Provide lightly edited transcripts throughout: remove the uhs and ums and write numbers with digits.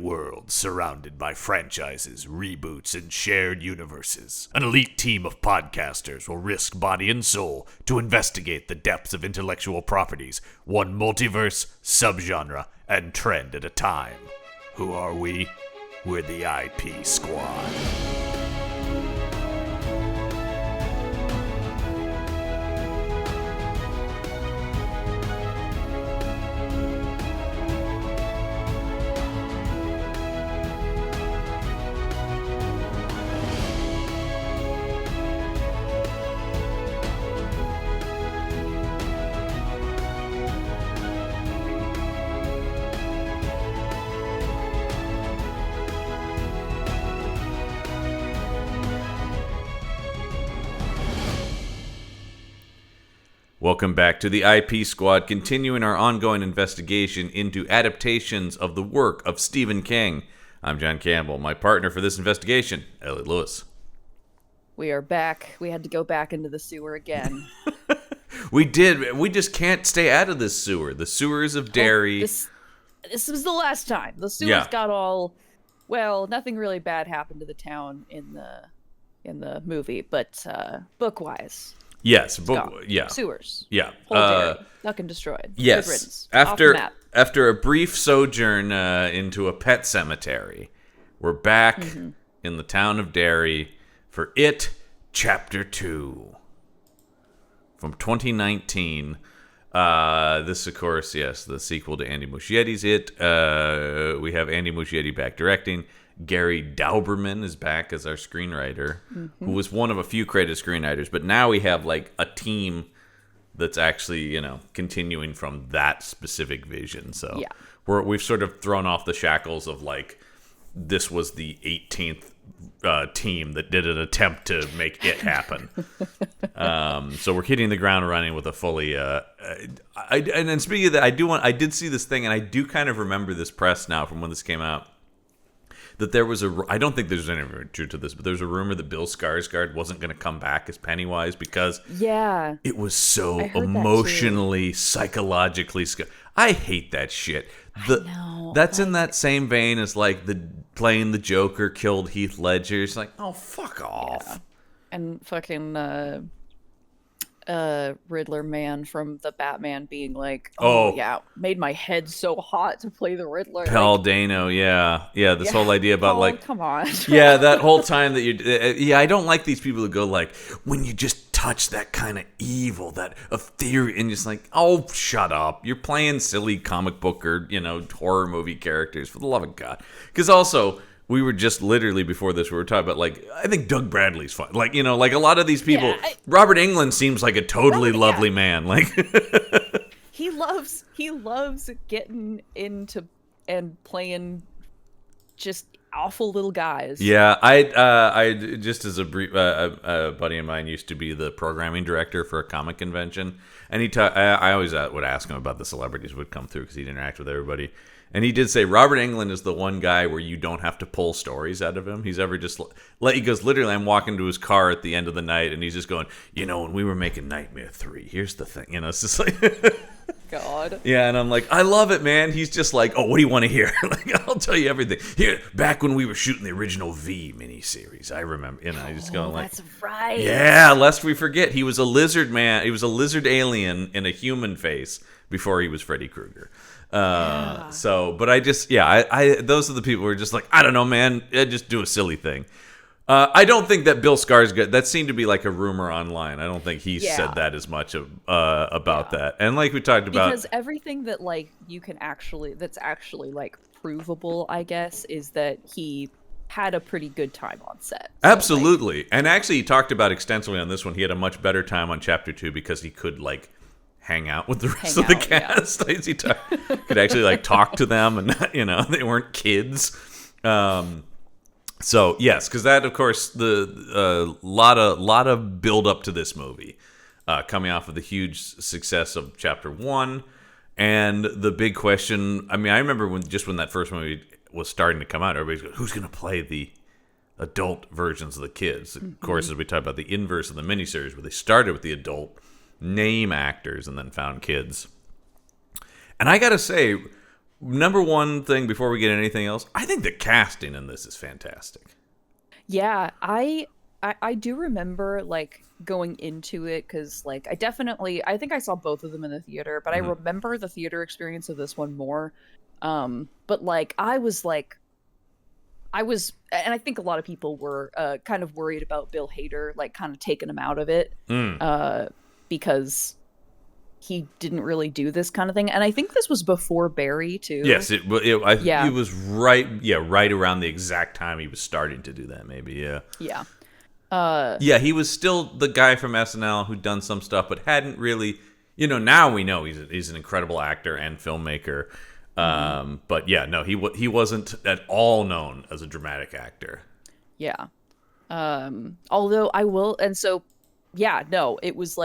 world surrounded by franchises, reboots, and shared universes. An elite team of podcasters will risk body and soul to investigate the depths of intellectual properties, one multiverse, subgenre, and trend at a time. Who are we? We're the IP Squad. Welcome back to the IP Squad, continuing our ongoing investigation into adaptations of the work of Stephen King. I'm John Campbell. My partner for this investigation, Eliott Lewis. We are back. We had to go back into the sewer again. We did. We just can't stay out of this sewer. The sewers of Derry. This was the last time. The sewers got all... Well, nothing really bad happened to the town in the movie, but book-wise... Yes, sewers. Yeah, whole Derry, fucking destroyed. Yes, after a brief sojourn into a pet cemetery, we're back in the town of Derry for It Chapter 2 from 2019. This, of course, yes, the sequel to Andy Muschietti's It. We have Andy Muschietti back directing. Gary Dauberman is back as our screenwriter, who was one of a few credited screenwriters, but now we have like a team that's actually, continuing from that specific vision. So we've sort of thrown off the shackles of like, this was the 18th team that did an attempt to make it happen. So we're hitting the ground running with a fully, and speaking of that, I did see this thing, and I do kind of remember this press now from when this came out. That there was I don't think there's any truth to this, but there's a rumor that Bill Skarsgård wasn't going to come back as Pennywise because it was so emotionally, psychologically. I hate that shit. I know. That's in that same vein as like playing the Joker killed Heath Ledger. It's like, oh, fuck off. Yeah. And fucking Riddler man from the Batman being like, made my head so hot to play the Riddler. Paul Dano, this whole idea about Paul, come on. That whole time that I don't like these people who go like, when you just touch that kind of evil, that ethereal, and just like, oh, shut up. You're playing silly comic book or, horror movie characters, for the love of God. Because also... We were just literally before this, we were talking about, like, I think Doug Bradley's fun. Like, like a lot of these people, Robert Englund seems like a totally lovely man. Like, he loves getting into and playing just awful little guys. Yeah, I just as a brief, a buddy of mine used to be the programming director for a comic convention, and I always would ask him about the celebrities who would come through because he'd interact with everybody. And he did say Robert Englund is the one guy where you don't have to pull stories out of him. He's ever just he goes, literally, I'm walking to his car at the end of the night, and he's just going, when we were making Nightmare 3, here's the thing. It's just like... God. Yeah, and I'm like, I love it, man. He's just like, oh, what do you want to hear? Like, I'll tell you everything. Here, back when we were shooting the original V miniseries, I remember, I just go like... That's right. Yeah, lest we forget, he was a lizard man. He was a lizard alien in a human face before he was Freddy Krueger. So, but I just, I those are the people who are just like, I don't know, man, just do a silly thing. I don't think that Bill Skarsgård, that seemed to be like a rumor online. I don't think he said that as much about that. And like we talked about, because everything that like that's actually like provable, I guess, is that he had a pretty good time on set. So, absolutely. And actually he talked about extensively on this one. He had a much better time on Chapter 2 because he could like hang out with the rest of the cast. Yeah. He could actually like talk to them, and they weren't kids. So yes, because that, of course, the lot of build up to this movie, coming off of the huge success of Chapter 1, and the big question. I mean, I remember when that first movie was starting to come out, everybody's going, who's going to play the adult versions of the kids? Of course, as we talk about the inverse of the miniseries, where they started with the adult name actors and then found kids. And I gotta say, number one thing before we get anything else, I think the casting in this is fantastic. Yeah, I do remember like going into it because like I think I saw both of them in the theater, but I remember the theater experience of this one more. But like I was, and I think a lot of people were kind of worried about Bill Hader, like kind of taking him out of it, because he didn't really do this kind of thing. And I think this was before Barry too. Yes, it was right around the exact time he was starting to do that. Maybe, yeah. He was still the guy from SNL who'd done some stuff, but hadn't really. Now we know he's an incredible actor and filmmaker. But yeah, no, he wasn't at all known as a dramatic actor. Yeah. Although I will, and so yeah, no, it was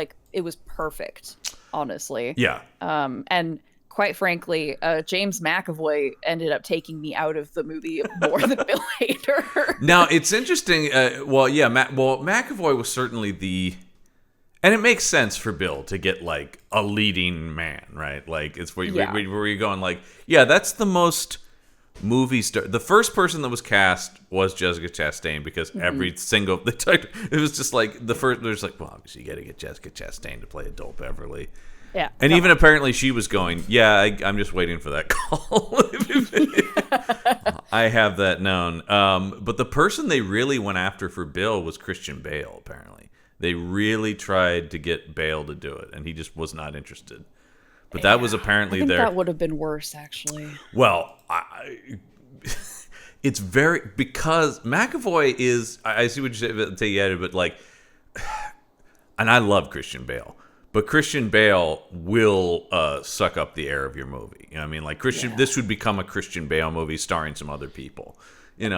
perfect, honestly. Yeah. And quite frankly, James McAvoy ended up taking me out of the movie more than Bill Hader. Now it's interesting. McAvoy was certainly and it makes sense for Bill to get like a leading man, right? Like it's where you're going like, yeah, that's the most movie star. The first person that was cast was Jessica Chastain because every single it was just like the first. There's like, well, obviously you got to get Jessica Chastain to play Adult Beverly. Yeah, and even apparently she was going, yeah, I'm just waiting for that call. I have that known. But the person they really went after for Bill was Christian Bale. Apparently, they really tried to get Bale to do it, and he just was not interested. But that was apparently that would have been worse, actually. Well, it's because McAvoy is. I see what you say, but like, and I love Christian Bale. But Christian Bale will suck up the air of your movie. You know what I mean? Like this would become a Christian Bale movie starring some other people.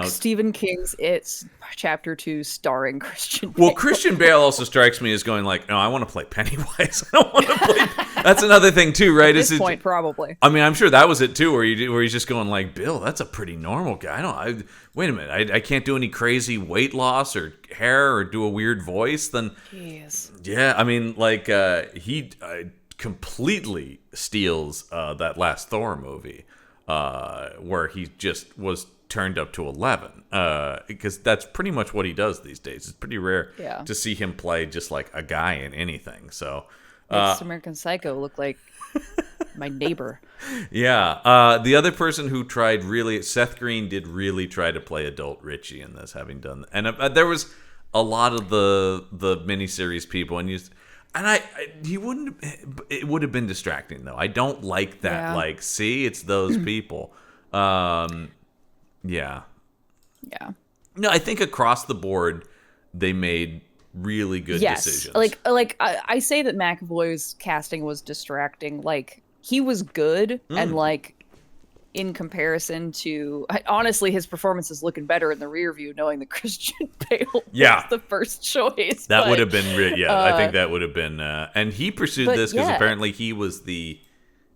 Stephen King's It's Chapter 2 starring Christian Bale. Well, Christian Bale also strikes me as going like, no, I want to play Pennywise. I don't want to play. That's another thing too, right? At this point, probably. I mean, I'm sure that was it too, where he's just going like, Bill, that's a pretty normal guy. Wait a minute, I can't do any crazy weight loss or hair or do a weird voice. Then, jeez. Yeah, I mean, like he completely steals that last Thor movie, where he just was turned up to 11, because that's pretty much what he does these days. It's pretty rare to see him play just like a guy in anything. So makes American Psycho look like my neighbor. Yeah. The other person who tried Seth Green did really try to play adult Richie in this, having done and there was a lot of the miniseries people, and it would have been distracting though. I don't like that. Like, see, it's those people. Yeah. No, I think across the board they made really good decisions. Like I say that McAvoy's casting was distracting. Like, he was good, and like in comparison to, honestly, his performance is looking better in the rear view, knowing that Christian Bale was the first choice. That would have been I think that would have been and he pursued this because apparently he was the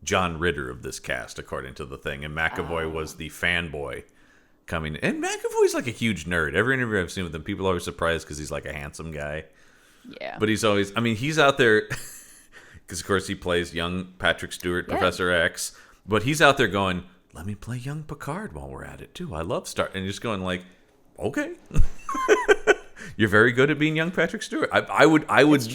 John Ritter of this cast, according to the thing, and McAvoy was the fanboy coming. And McAvoy's like a huge nerd. Every interview I've seen with him, people are always surprised because he's like a handsome guy. Yeah. But he's always, he's out there because, of course, he plays young Patrick Stewart, Professor X. But he's out there going, let me play young Picard while we're at it, too. I love Star. And just going like, okay. You're very good at being young Patrick Stewart. I would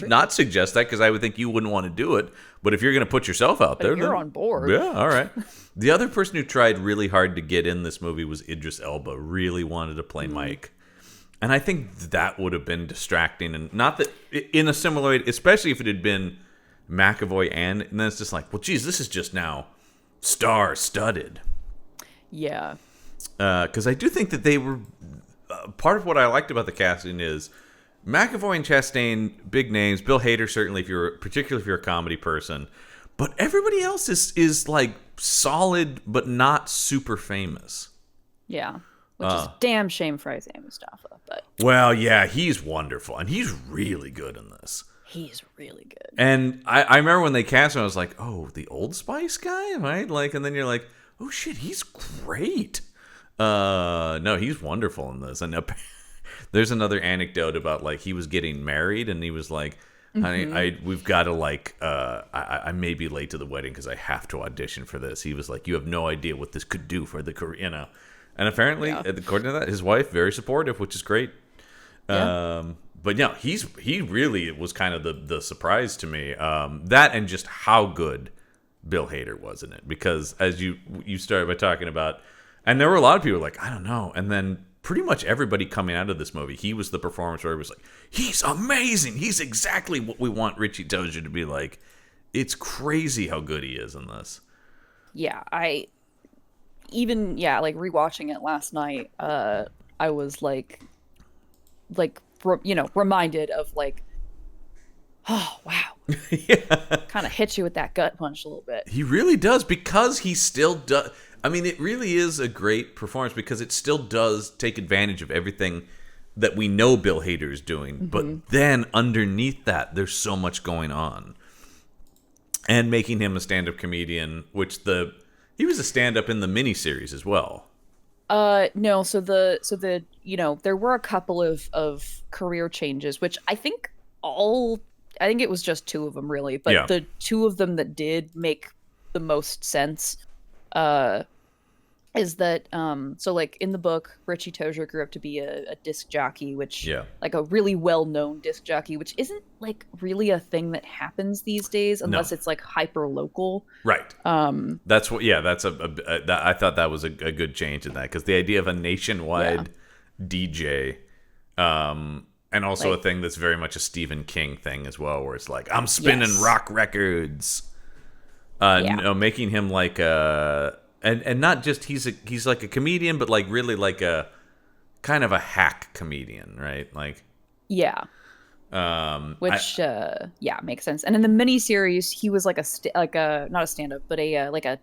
not suggest that because I would think you wouldn't want to do it. But if you're going to put yourself out there, you're on board. Yeah, all right. The other person who tried really hard to get in this movie was Idris Elba. Really wanted to play Mike. And I think that would have been distracting. And not that in a similar way, especially if it had been McAvoy and then it's just like, well, geez, this is just now star-studded. Yeah. Because I do think that they were... part of what I liked about the casting is McAvoy and Chastain, big names. Bill Hader, certainly, particularly if you're a comedy person. But everybody else is like solid, but not super famous. Yeah, which is a damn shame for Isaiah Mustafa. But well, yeah, he's wonderful, and he's really good in this. He's really good. And I remember when they cast him, I was like, oh, the Old Spice guy, right? Like, and then you're like, oh shit, he's great. No, he's wonderful in this. And there's another anecdote about like he was getting married and he was like, honey, we've got to I may be late to the wedding because I have to audition for this. He was like, you have no idea what this could do for the career, And apparently, according to that, his wife very supportive, which is great. Yeah. But yeah, he really was kind of the surprise to me. That and just how good Bill Hader was in it, because as you started by talking about, and there were a lot of people like, I don't know, and then pretty much everybody coming out of this movie, he was the performance where it was like, he's amazing, he's exactly what we want Richie Tozier to be like. It's crazy how good he is in this. Yeah, rewatching it last night, I was reminded of like, oh wow, Yeah, kind of hits you with that gut punch a little bit. he really does, because he still does. I mean, it really is a great performance because it still does take advantage of everything that we know Bill Hader is doing. But then underneath that, there's so much going on. And making him a stand-up comedian, which he was a stand-up in the miniseries as well. No, so the there were a couple of career changes, which I think it was just two of them really, but the two of them that did make the most sense is that so like in the book, Richie Tozier grew up to be a disc jockey, which like a really well-known disc jockey, which isn't like really a thing that happens these days unless it's like hyper local, right? That's what that's I thought that was a good change in that, because the idea of a nationwide DJ and also a thing that's very much a Stephen King thing as well, where it's like, I'm spinning rock records. No, making him like and not just he's like a comedian, but like really like a kind of a hack comedian, right? Like which makes sense. And in the miniseries, he was like not a stand-up, but a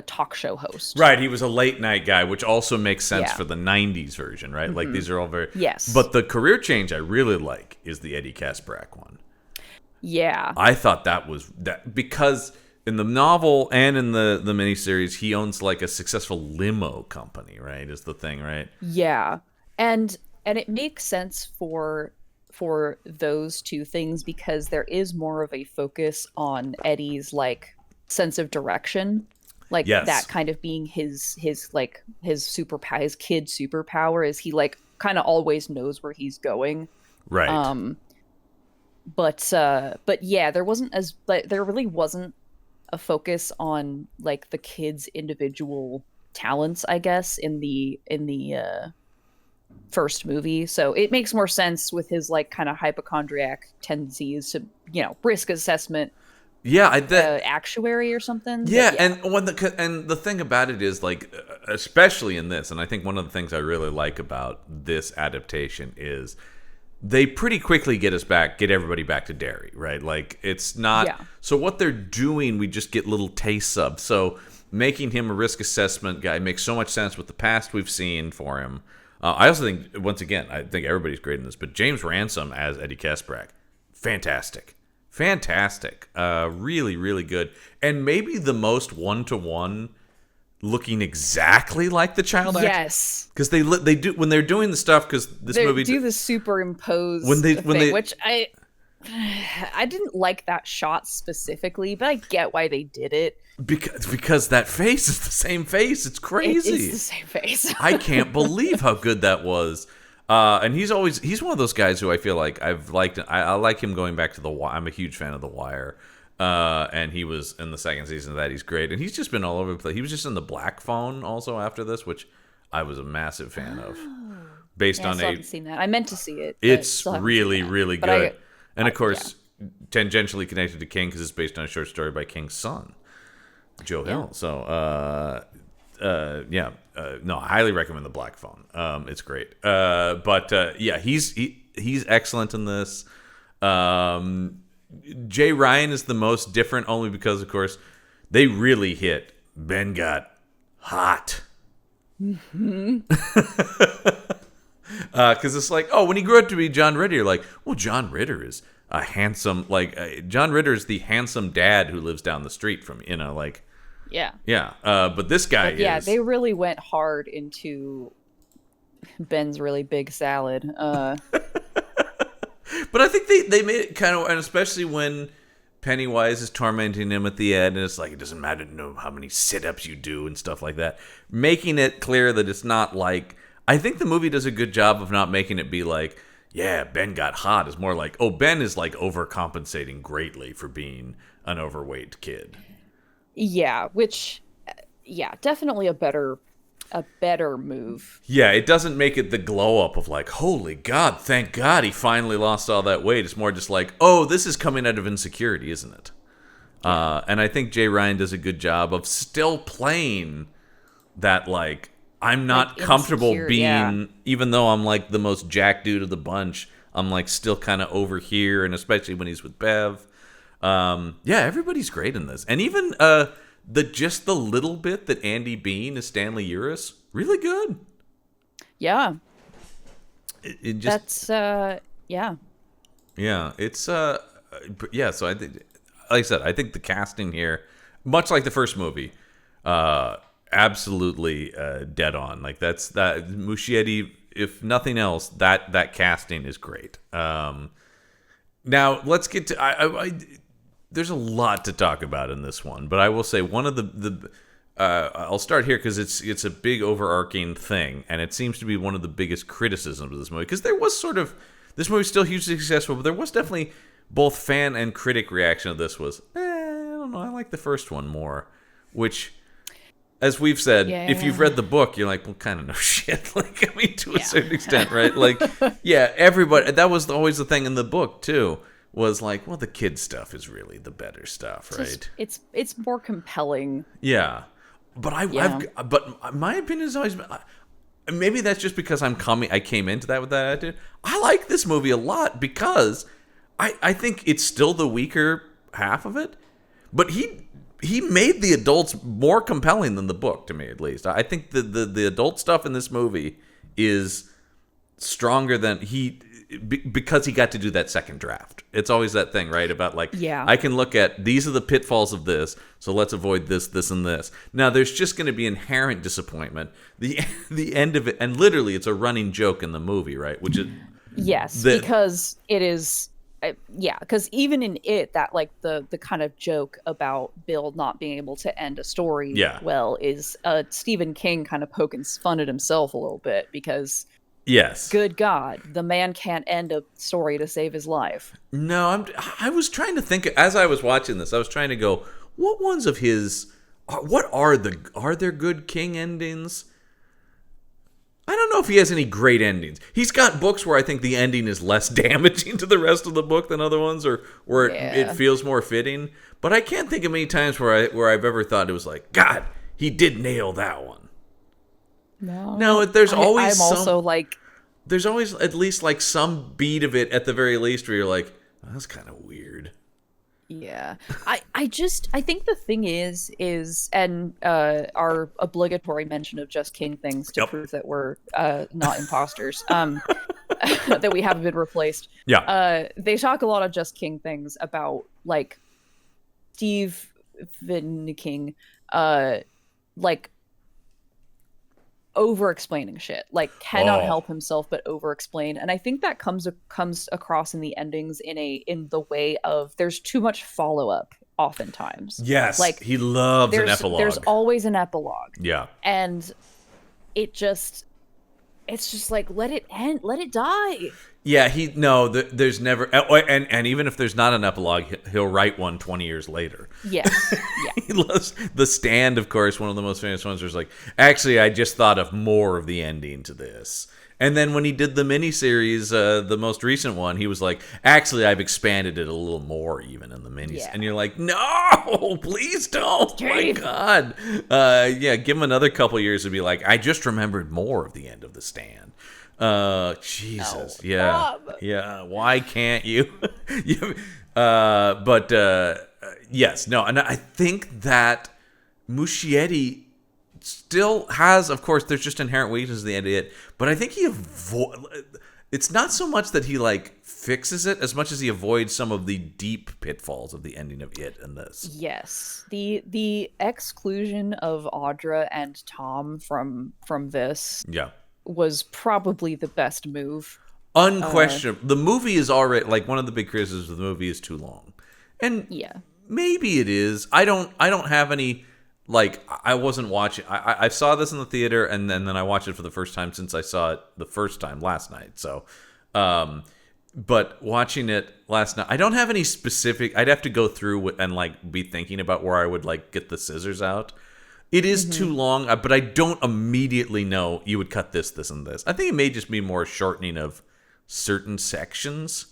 talk show host. Right, he was a late night guy, which also makes sense for the 90s version, right? Like these are all very But the career change I really like is the Eddie Kaspbrak one. Yeah. I thought that was that because in the novel and in the miniseries, he owns like a successful limo company, right? Is the thing, right? Yeah. And it makes sense for those two things because there is more of a focus on Eddie's like sense of direction. Like that kind of being his superpower, his kid superpower is he like kind of always knows where he's going. Right. But yeah, there really wasn't a focus on like the kids' individual talents, I guess, in the first movie. So it makes more sense with his like kind of hypochondriac tendencies to, risk assessment. Yeah, actuary or something. Yeah, and the thing about it is like, especially in this, and I think one of the things I really like about this adaptation is they pretty quickly get everybody back to Derry, right? Like it's not. So what they're doing, we just get little tastes of. So making him a risk assessment guy makes so much sense with the past we've seen for him. I also think, once again, I think everybody's great in this, but James Ransom as Eddie Kaspbrak, fantastic, really, really good, and maybe the most one-to-one. Looking exactly like the child actor. Yes, because they do when they're doing the stuff. Because this movie do the superimpose which I didn't like that shot specifically, but I get why they did it. Because that face is the same face. It's crazy. It's the same face. I can't believe how good that was. And he's one of those guys who I feel like I've liked. I like him going back to The Wire. I'm a huge fan of The Wire. And he was in the second season of that. He's great, and he's just been all over the place. He was just in The Black Phone also after this, which I was a massive fan of. Based on I haven't seen that. I meant to see it. It's really, really good, and of course, tangentially connected to King because it's based on a short story by King's son, Joe Hill. So, no, I highly recommend The Black Phone. It's great. He's excellent in this. Jay Ryan is the most different only because, of course, they really hit Ben got hot. Because it's like, when he grew up to be John Ritter, you're like, well, John Ritter is a handsome, John Ritter is the handsome dad who lives down the street from, but this guy is. Yeah, they really went hard into Ben's really big salad. But I think they made it kind of, and especially when Pennywise is tormenting him at the end, and it's like, it doesn't matter to know how many sit-ups you do and stuff like that. Making it clear that it's not like, I think the movie does a good job of not making it be like, yeah, Ben got hot. It's more like, oh, Ben is like overcompensating greatly for being an overweight kid. Yeah, definitely a better move. Yeah, it doesn't make it the glow up of like, holy God, thank God he finally lost all that weight. It's more just like, oh, this is coming out of insecurity, isn't it? And I think Jay Ryan does a good job of still playing that, like, I'm not like comfortable being, even though I'm like the most jack dude of the bunch, I'm like still kind of over here, and especially when he's with Bev. Everybody's great in this. And even just the little bit that Andy Bean is Stanley Uris, really good. Yeah. It just, that's yeah. Yeah, it's so I think, like I said, I think the casting here, much like the first movie, absolutely dead on. Like that Muschietti, if nothing else, that casting is great. Now let's get to there's a lot to talk about in this one, but I will say one of the I'll start here because it's a big overarching thing, and it seems to be one of the biggest criticisms of this movie, because there was sort of, this movie's still hugely successful, but there was definitely both fan and critic reaction of this was, I don't know, I like the first one more, which, as we've said, if you've read the book, you're like, well, kind of no shit. Like, I mean, to a certain extent, right? Like, everybody, that was always the thing in the book too, was like, well, the kid stuff is really the better stuff, right? It's more compelling. Yeah, but but my opinion has always been, maybe that's just because I came into that with that attitude. I like this movie a lot because I think it's still the weaker half of it, but he made the adults more compelling than the book, to me at least. I think the adult stuff in this movie is stronger than because he got to do that second draft. It's always that thing, right? About like, I can look at, these are the pitfalls of this, so let's avoid this, this, and this. Now, there's just going to be inherent disappointment. The end of it, and literally it's a running joke in the movie, right? Which is... Yes, because it is... because even in it, that like the kind of joke about Bill not being able to end a story well is Stephen King kind of poking fun at himself a little bit, because... Yes. Good God, the man can't end a story to save his life. No, I was trying to think, as I was watching this, I was trying to go, what ones of his, are there good King endings? I don't know if he has any great endings. He's got books where I think the ending is less damaging to the rest of the book than other ones, or where it feels more fitting. But I can't think of many times where I've ever thought it was like, God, he did nail that one. No, there's always there's always at least like some beat of it at the very least where you're like, oh, that's kind of weird. Yeah. I think the thing is and our obligatory mention of Just King things to prove that we're not imposters, that we haven't been replaced. Yeah. They talk a lot of Just King things about like Stephen King, like over-explaining shit, like cannot help himself but over-explain, and I think that comes across in the endings in the way of there's too much follow-up oftentimes. Yes, like he loves an epilogue. There's always an epilogue. Yeah, and it's just like, let it end, let it die. Yeah, there's never, and even if there's not an epilogue, he'll write one 20 years later. Yes, yeah. He loves The Stand, of course, one of the most famous ones, was like, actually, I just thought of more of the ending to this. And then when he did the miniseries, the most recent one, he was like, actually, I've expanded it a little more even in the minis. Yeah. And you're like, no, please don't. My God. Give him another couple years to be like, I just remembered more of the end of The Stand. Jesus. No. Yeah. Yeah. Why can't you? Yes. No. And I think that Muschietti still has, of course, there's just inherent weaknesses at the end of it, but I think it's not so much that he like fixes it as much as he avoids some of the deep pitfalls of the ending of it and this. Yes. The exclusion of Audra and Tom from this. Yeah. Was probably the best move. Unquestionable. The movie is already, like, one of the big criticisms of the movie is too long. And Yeah. maybe it is. I don't have any, like, I wasn't watching. I saw this in the theater, and then I watched it for the first time since I saw it the first time last night. So, but watching it last night, I don't have any specific. I'd have to go through and, like, be thinking about where I would, like, get the scissors out. It is too long, but I don't immediately know you would cut this, and this. I think it may just be more shortening of certain sections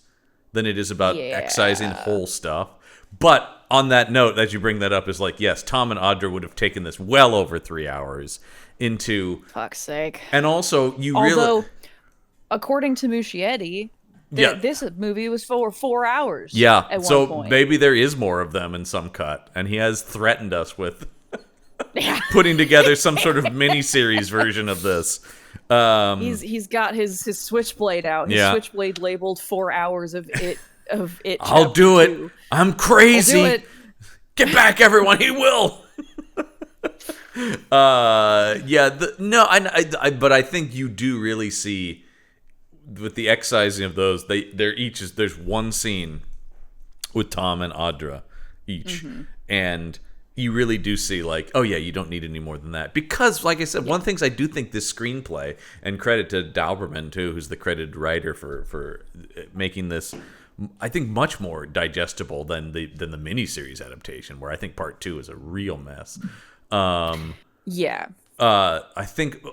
than it is about excising whole stuff. But on that note, as you bring that up, is like, yes, Tom and Audra would have taken this well over 3 hours into... Fuck's sake. And also, Although, according to Muschietti, this movie was for 4 hours. Yeah, at one point. Maybe there is more of them in some cut, and he has threatened us with putting together some sort of mini-series version of this. He's got his switchblade out. His switchblade labeled 4 hours of it. I'll do it. 2. I'm crazy. I'll do it. Get back, everyone. He will. But I think you do really see with the excising of those. There's one scene with Tom and Audra each, and you really do see, like, oh yeah, you don't need any more than that, because, like I said, one of the things I do think this screenplay, and credit to Dauberman too, who's the credited writer for making this, I think, much more digestible than the miniseries adaptation, where I think part 2 is a real mess. I think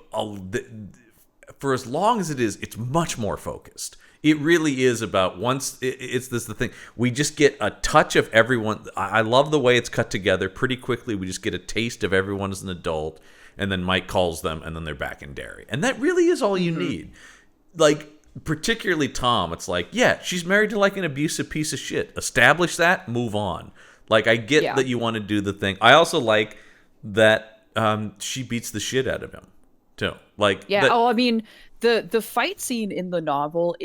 for as long as it is, it's much more focused. It really is about it's the thing. We just get a touch of everyone. I love the way it's cut together pretty quickly. We just get a taste of everyone as an adult, and then Mike calls them, and then they're back in Derry. And that really is all you need. Like, particularly Tom, it's like, yeah, she's married to, like, an abusive piece of shit. Establish that, move on. Like, I get that you want to do the thing. I also like that she beats the shit out of him, too. Like, I mean, the fight scene in the novel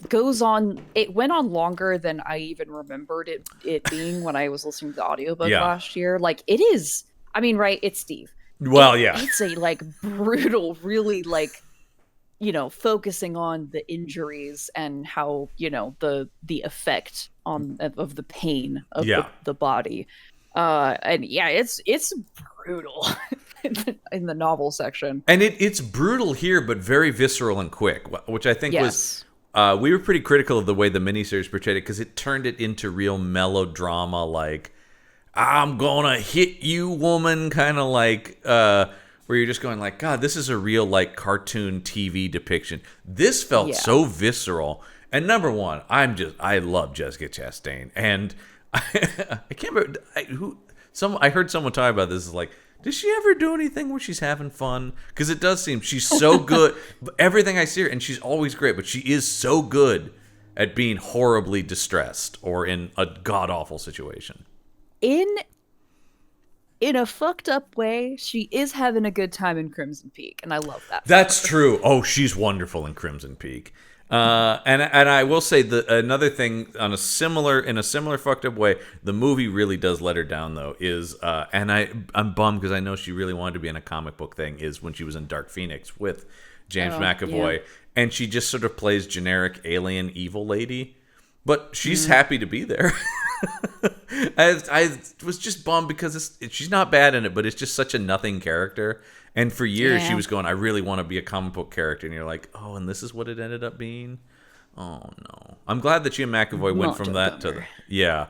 goes on. It went on longer than I even remembered it being when I was listening to the audiobook last year. Like, it is. I mean, right? It's Steve. Well, it's a, like, brutal, really, like, focusing on the injuries and how, the effect of the pain of the body. And it's brutal in the novel section. And it's brutal here, but very visceral and quick, which I think was... we were pretty critical of the way the miniseries portrayed it, because it turned it into real melodrama, like, I'm gonna hit you, woman, kind of like... where you're just going like, God, this is a real, like, cartoon TV depiction. This felt so visceral. And number one, I love Jessica Chastain, and I can't remember I heard someone talk about this. Is like, does she ever do anything where she's having fun? Because it does seem she's so good. Everything I see her, and she's always great, but she is so good at being horribly distressed or in a god awful situation. In a fucked up way, she is having a good time in Crimson Peak, and I love that. That's true. Oh, she's wonderful in Crimson Peak. And I will say another thing in a similar fucked up way, the movie really does let her down, though, is and I'm bummed because I know she really wanted to be in a comic book thing, is when she was in Dark Phoenix with James McAvoy, and she just sort of plays generic alien evil lady, but she's happy to be there. I was just bummed because she's not bad in it, but it's just such a nothing character. And for years she was going, I really want to be a comic book character. And you're like, oh, and this is what it ended up being? Oh, no. I'm glad that she and McAvoy went from that to... Yeah.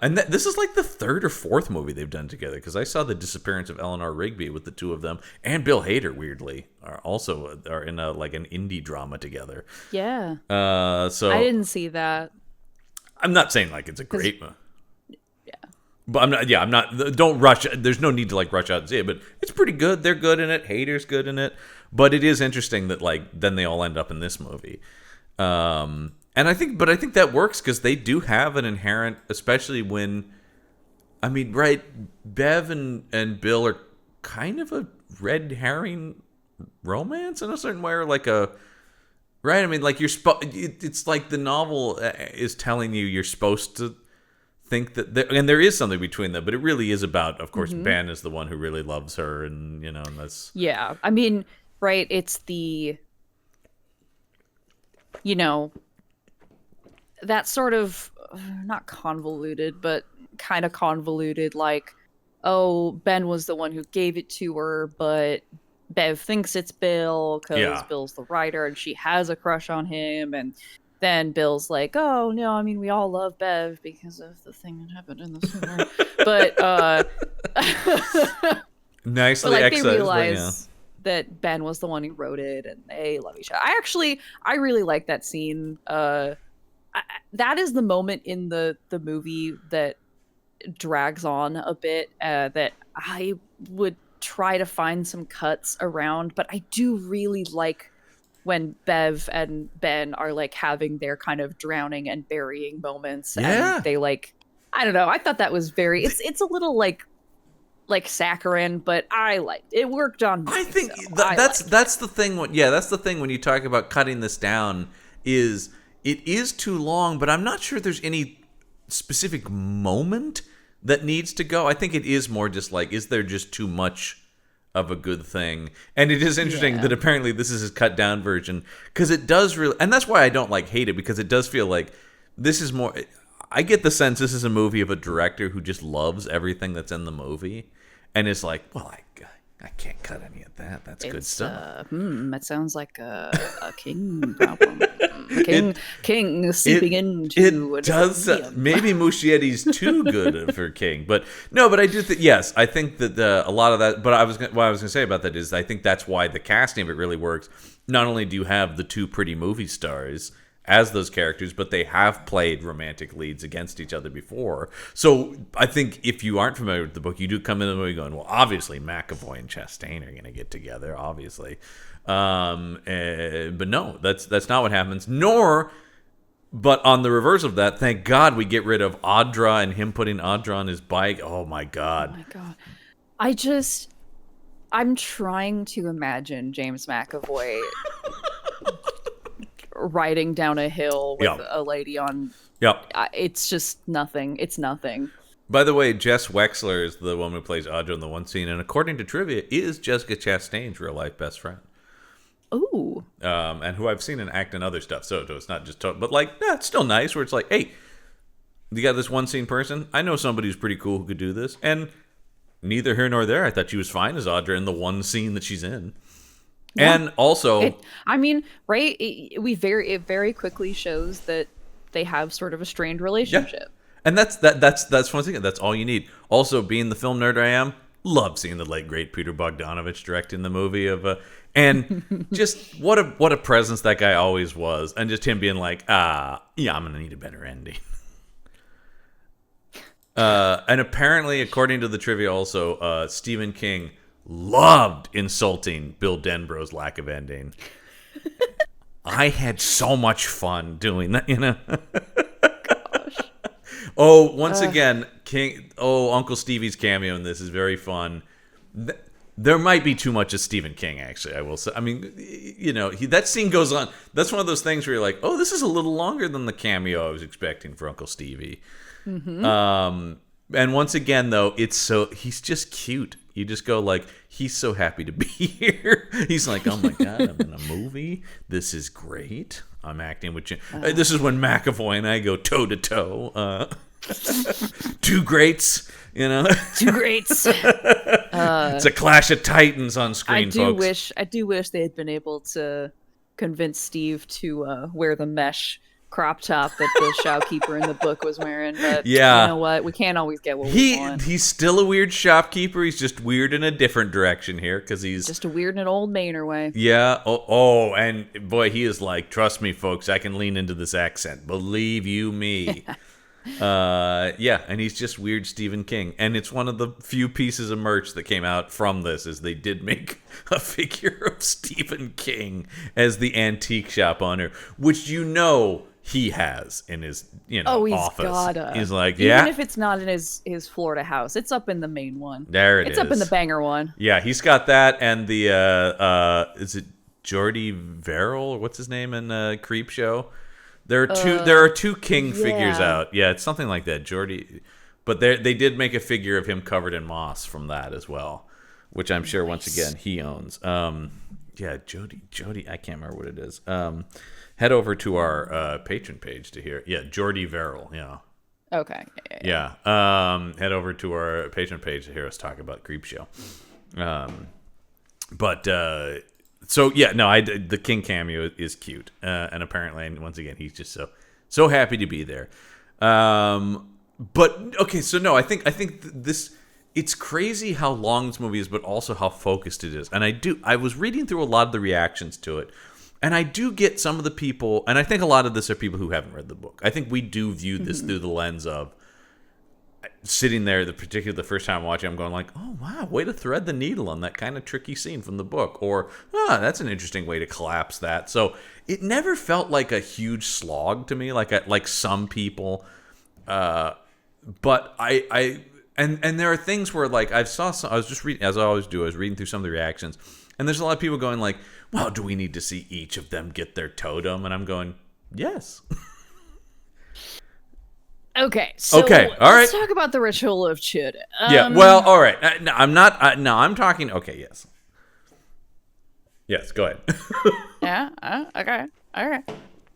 And this is like the third or fourth movie they've done together, because I saw The Disappearance of Eleanor Rigby with the two of them, and Bill Hader, weirdly, are in like an indie drama together. Yeah. So I didn't see that. I'm not saying like it's a great movie. But I'm not. Don't rush. There's no need to like rush out and see it. But it's pretty good. They're good in it. Hader's good in it. But it is interesting that like then they all end up in this movie. And I think that works because they do have an inherent, especially when, I mean, right? Bev and Bill are kind of a red herring romance in a certain way, or like a. Right? I mean, like it's like the novel is telling you you're supposed to think that and there is something between them, but it really is about, of course, Ben is the one who really loves her, and and that's... I mean, right, it's you know, that sort of not convoluted, but kind of convoluted, like, oh, Ben was the one who gave it to her, but Bev thinks it's Bill because Yeah. Bill's the writer and she has a crush on him. And then Bill's like, oh, no, I mean, we all love Bev because of the thing that happened in the sewer. But, Nicely but like, excised, they realize that Ben was the one who wrote it and they love each other. I really like that scene. That is the moment in the movie that drags on a bit, that I would try to find some cuts around, but I do really like when Bev and Ben are like having their kind of drowning and burying moments. Yeah. And they like, I don't know, I thought that was very, it's a little like saccharine, but I liked it. Worked on me. I think so that's the thing. That's the thing when you talk about cutting this down, is it is too long, but I'm not sure there's any specific moment that needs to go. I think it is more just like, is there just too much of a good thing? And it is interesting that apparently this is his cut down version, because it does really, and that's why I don't like hate it, because it does feel like this is more, I get the sense this is a movie of a director who just loves everything that's in the movie and is like, well, I can't cut any of that. That's good stuff. That sounds like a king problem. King seeping into. It does. Maybe Muschietti's too good for King, but no. But I do think, yes, I think that a lot of that. But what I was going to say about that is, I think that's why the casting of it really works. Not only do you have the two pretty movie stars as those characters, but they have played romantic leads against each other before. So I think if you aren't familiar with the book, you do come in the movie going, well, obviously McAvoy and Chastain are going to get together, obviously. But no, that's not what happens. But on the reverse of that, thank God we get rid of Audra and him putting Audra on his bike. Oh my God. Oh my God. I'm trying to imagine James McAvoy riding down a hill with a lady on. Yep. It's just nothing. It's nothing. By the way, Jess Wexler is the one who plays Audra in the one scene, and according to trivia, is Jessica Chastain's real life best friend. Ooh. And who I've seen in act and other stuff. So it's not just but like, yeah, it's still nice where it's like, hey, you got this one scene person. I know somebody who's pretty cool who could do this, and neither here nor there. I thought she was fine as Audra in the one scene that she's in. Yeah. And also, it very quickly shows that they have sort of a strained relationship. Yeah. And that's one thing. That's all you need. Also, being the film nerd I am, love seeing the late great Peter Bogdanovich directing the movie and just what a presence that guy always was, and just him being like, I'm gonna need a better ending. And apparently, according to the trivia, also Stephen King loved insulting Bill Denborough's lack of ending. I had so much fun doing that, Gosh. Oh, once again, Uncle Stevie's cameo in this is very fun. There might be too much of Stephen King, actually, I will say. I mean, that scene goes on. That's one of those things where you're like, oh, this is a little longer than the cameo I was expecting for Uncle Stevie. Mm-hmm. And once again, though, he's just cute. You just go like, he's so happy to be here. He's like, oh my God, I'm in a movie. This is great. I'm acting with you. This is when McAvoy and I go toe to toe. Two greats, Two greats. It's a clash of titans on screen, folks. I do wish they had been able to convince Steve to wear the mesh crop top that the shopkeeper in the book was wearing, but you know what? We can't always get what we want. He's still a weird shopkeeper. He's just weird in a different direction here, because he's just a weird in an old Mainer way. Yeah. Oh, and boy, he is like, trust me, folks, I can lean into this accent. Believe you me. And he's just weird Stephen King, and it's one of the few pieces of merch that came out from this is they did make a figure of Stephen King as the antique shop owner, which he has in his office. He's like, even if it's not in his Florida house, it's up in the main one. It's up in the banger one. Yeah, he's got that, and the is it Jordy Verrill, or what's his name in Creep Show? There are two King figures out. Yeah, it's something like that, Jordy. But they did make a figure of him covered in moss from that as well, which I'm sure once again he owns. Jody, I can't remember what it is. head over to our patron page to hear. Yeah, Jordy Verrill. Yeah. Okay. Yeah. Head over to our patron page to hear us talk about Creepshow. So yeah, no, the King cameo is cute, and apparently, once again, he's just so happy to be there. But okay, so no, I think this. It's crazy how long this movie is, but also how focused it is. And I was reading through a lot of the reactions to it, and I do get some of the people, and I think a lot of this are people who haven't read the book. I think we do view this through the lens of sitting there, particularly the first time watching, I'm going like, oh wow, way to thread the needle on that kind of tricky scene from the book, or that's an interesting way to collapse that. So it never felt like a huge slog to me, like some people. But And there are things where, like, I was just reading, as I always do, I was reading through some of the reactions, and there's a lot of people going like, well, do we need to see each of them get their totem? And I'm going, yes. Okay, so all right. Let's talk about the ritual of trhe. Yeah, well, all right. No, I'm not, no, I'm talking, okay, yes. Yes, go ahead. Yeah, okay, all right.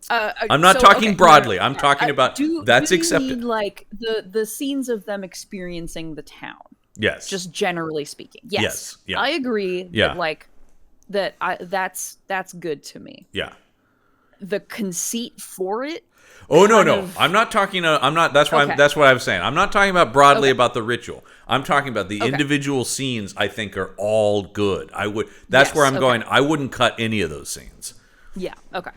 I'm not talking broadly. I'm talking about that's accepted. Mean, like the scenes of them experiencing the town. Yes. Just generally speaking. Yes. Yeah. I agree. Yeah. That's good to me. Yeah. The conceit for it. Oh no. I'm not talking. That's why. Okay. That's what I was saying. I'm not talking about broadly about the ritual. I'm talking about the individual scenes. I think are all good. That's where I'm going. I wouldn't cut any of those scenes. Yeah. Okay.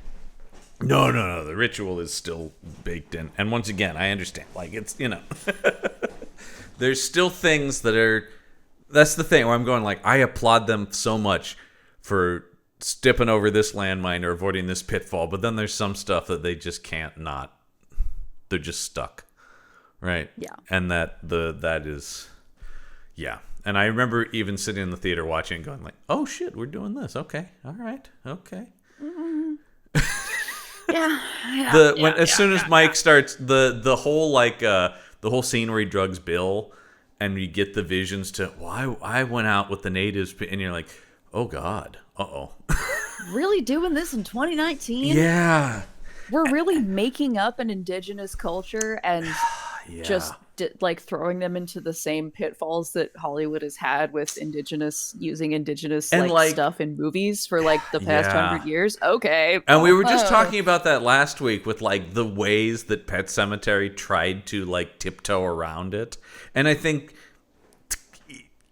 No. The ritual is still baked in. And once again, I understand. Like, it's, there's still things that are, that's the thing where I'm going like, I applaud them so much for stepping over this landmine or avoiding this pitfall. But then there's some stuff that they just can't not. They're just stuck. Right? Yeah. And that is, yeah. And I remember even sitting in the theater watching and going like, oh shit, we're doing this. Okay. All right. Okay. Mm-hmm. As soon as Mike starts the whole the whole scene where he drugs Bill, and you get the visions to I went out with the natives, and you're like, oh god, really doing this in 2019? Yeah, we're really making up an indigenous culture and just throwing them into the same pitfalls that Hollywood has had with using indigenous stuff in movies for the past 100 years. Okay. And we were just talking about that last week with the ways that Pet Sematary tried to tiptoe around it. And I think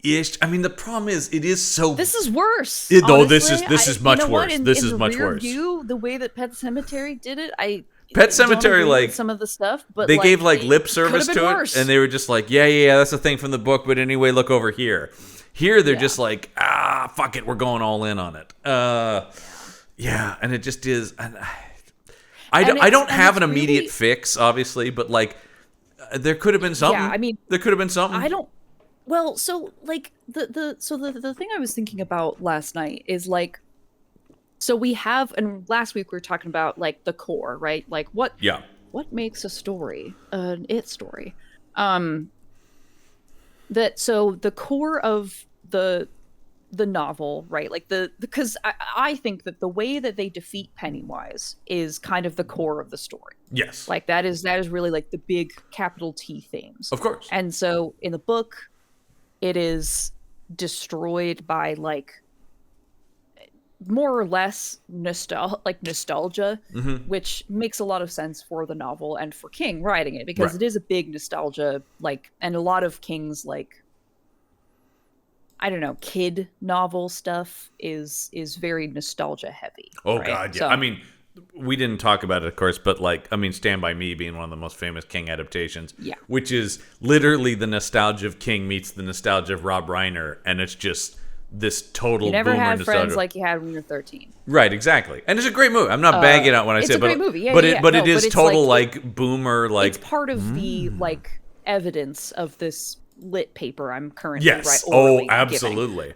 the problem is it is so. This is worse. This is much worse. This is much worse. The way that Pet Sematary did it, Pet Sematary, some of the stuff, but they gave lip service to worse. it, and they were just like, yeah, that's a thing from the book. But anyway, look over here. Here, they're just like, fuck it, we're going all in on it. And it just is. And I don't have an immediate fix, obviously, but there could have been something. Yeah, there could have been something. I don't. Well, so the thing I was thinking about last night is so we have, and last week we were talking about the core, right? What makes a story an it story? So the core of the novel, right? Because I think that the way that they defeat Pennywise is kind of the core of the story. Yes. That is really the big capital T themes. Of course. And so in the book, it is destroyed by more or less nostalgia, which makes a lot of sense for the novel and for King writing it, because it is a big nostalgia, and a lot of King's I don't know, kid novel stuff is very nostalgia heavy. Oh, right? God, yeah. So, we didn't talk about it, of course, but Stand By Me being one of the most famous King adaptations, which is literally the nostalgia of King meets the nostalgia of Rob Reiner, and it's just this total. You never boomer had nostalgia. friends like you had when you were 13. Right, exactly, and it's a great movie. I'm not bagging out when I say, it's a great movie. Yeah, but yeah, it is total boomer. It's part of the evidence of this lit paper I'm currently yes. orally absolutely.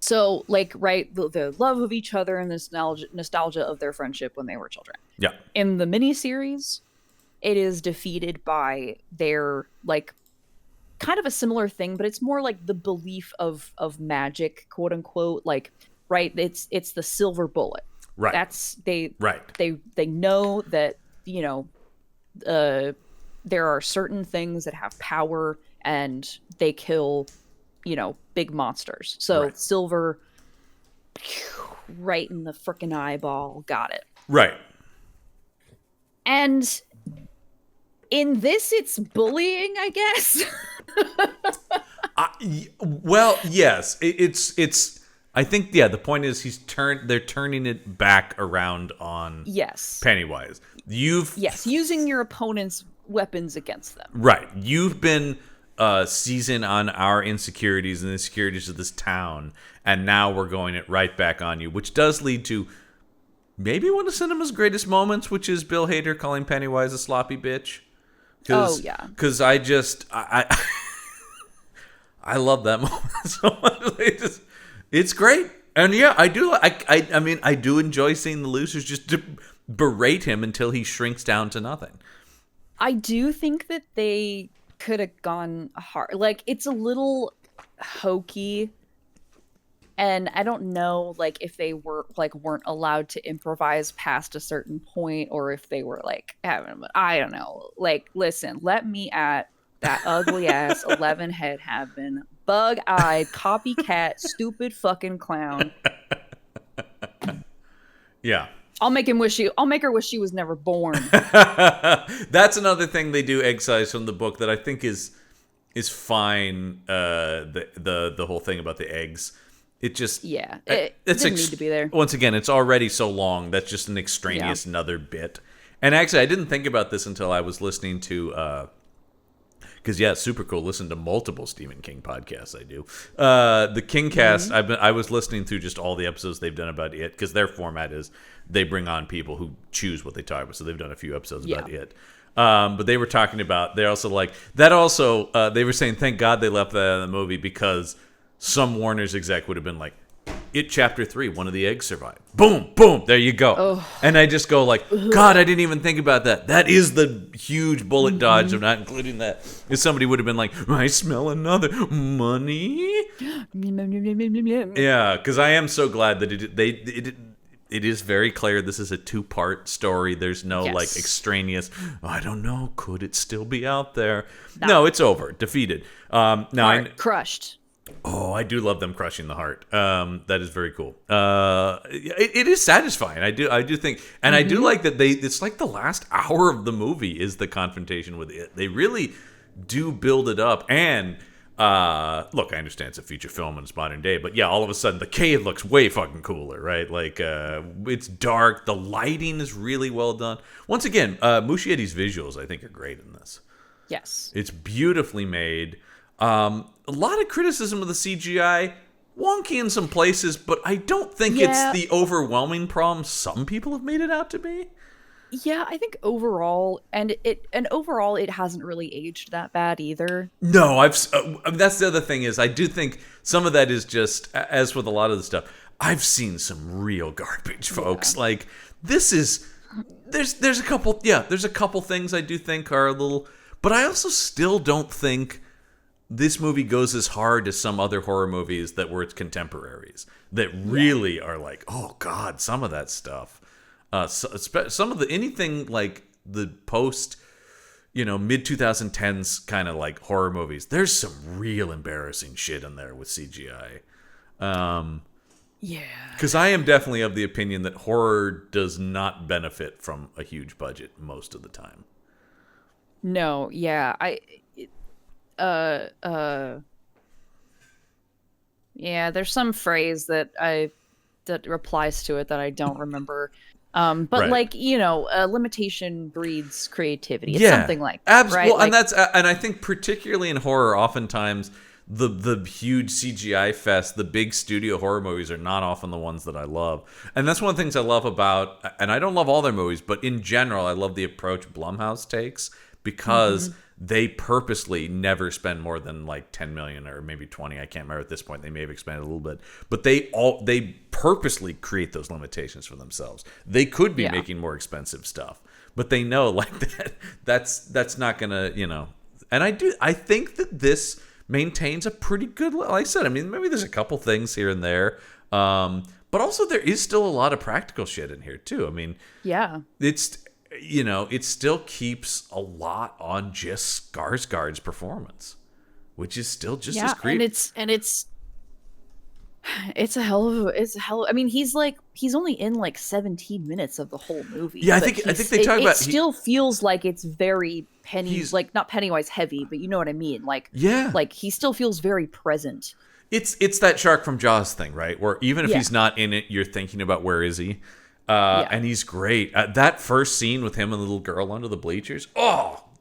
So, the love of each other and the nostalgia of their friendship when they were children. Yeah. In the miniseries, it is defeated by their, kind of a similar thing, but it's more the belief of magic, quote unquote. right? It's the silver bullet. Right. That's Right. they know that, you know, there are certain things that have power and they kill, you know, big monsters. So Right. silver, right in the frickin' eyeball, got it. Right. And in this, it's bullying, I guess. Well, yes, it's. I think the point is they're turning it back around on Yes. Pennywise. Using your opponent's weapons against them. Right. You've been seasoned on our insecurities and the insecurities of this town, and now we're going it right back on you, which does lead to maybe one of cinema's greatest moments, which is Bill Hader calling Pennywise a sloppy bitch. Oh yeah. Because I love that moment so much. It's great. And yeah, I do. I mean, I do enjoy seeing the losers just to berate him until he shrinks down to nothing. I do think that they could have gone hard. Like, it's a little hokey. And I don't know, like, if they weren't allowed to improvise past a certain point, or if they were like, I don't know. Like, listen, let me at that ugly ass 11 head heaven, bug-eyed, copycat, stupid fucking clown. Yeah. I'll make her wish she was never born. That's another thing they do excise from the book that I think is fine. The whole thing about the eggs. It just it didn't need to be there. Once again, it's already so long. That's just an extraneous another bit. And actually, I didn't think about this until I was listening to because it's super cool. Listen to multiple Stephen King podcasts. I do the Kingcast. I was listening through just all the episodes they've done about it, because their format is they bring on people who choose what they talk about. So they've done a few episodes about it. But they were talking about, they're also like that. Also, they were saying thank God they left that out of the movie, because some Warner's exec would have been like, "It Chapter 3, one of the eggs survived. Boom, boom, there you go." Oh. And I just go like, God, I didn't even think about that. That is the huge bullet dodge of not including that. If somebody would have been like, "I smell another money." Yeah, because I am so glad that it is very clear this is a 2-part story. There's no like extraneous, I don't know, could it still be out there? No, it's over, defeated. Crushed. Oh, I do love them crushing the heart. That is very cool. It is satisfying. I do think, and I do like that it's like the last hour of the movie is the confrontation with it. They really do build it up. And look, I understand it's a feature film and it's modern day, but yeah, all of a sudden the cave looks way fucking cooler, right? Like it's dark. The lighting is really well done. Once again, Muschietti's visuals I think are great in this. Yes, it's beautifully made. A lot of criticism of the CGI, wonky in some places, but I don't think it's the overwhelming problem some people have made it out to be. Yeah, I think overall, overall, it hasn't really aged that bad either. No, that's the other thing is I do think some of that is just, as with a lot of the stuff, I've seen some real garbage, folks. Yeah. Like this is there's a couple things I do think are a little, but I also still don't think this movie goes as hard as some other horror movies that were its contemporaries that really are like, oh God, some of that stuff. Some of anything like the post, mid 2010s kind of like horror movies. There's some real embarrassing shit in there with CGI. Because I am definitely of the opinion that horror does not benefit from a huge budget most of the time. No, yeah, there's some phrase that applies to it that I don't remember. But right. Limitation breeds creativity. It's something like that. Absolutely. Right? And I think particularly in horror, oftentimes the huge CGI fest, the big studio horror movies are not often the ones that I love. And that's one of the things I love about, and I don't love all their movies, but in general, I love the approach Blumhouse takes, because they purposely never spend more than like 10 million or maybe 20. I can't remember at this point. They may have expanded a little bit, but they purposely create those limitations for themselves. They could be making more expensive stuff, but they know like that's not gonna, and I think that this maintains a pretty good, like I said, I mean, maybe there's a couple things here and there. But also there is still a lot of practical shit in here too. I mean, yeah, it's, it still keeps a lot on just Skarsgård's performance, which is still just as creepy. It's a hell of. I mean, he's only in like 17 minutes of the whole movie. Yeah, I think they talk about. It still feels like it's very like not Pennywise heavy, but you know what I mean. Like, yeah, like he still feels very present. It's that shark from Jaws thing, right? Where even if he's not in it, you're thinking about where is he, and he's great. That first scene with him and the little girl under the bleachers,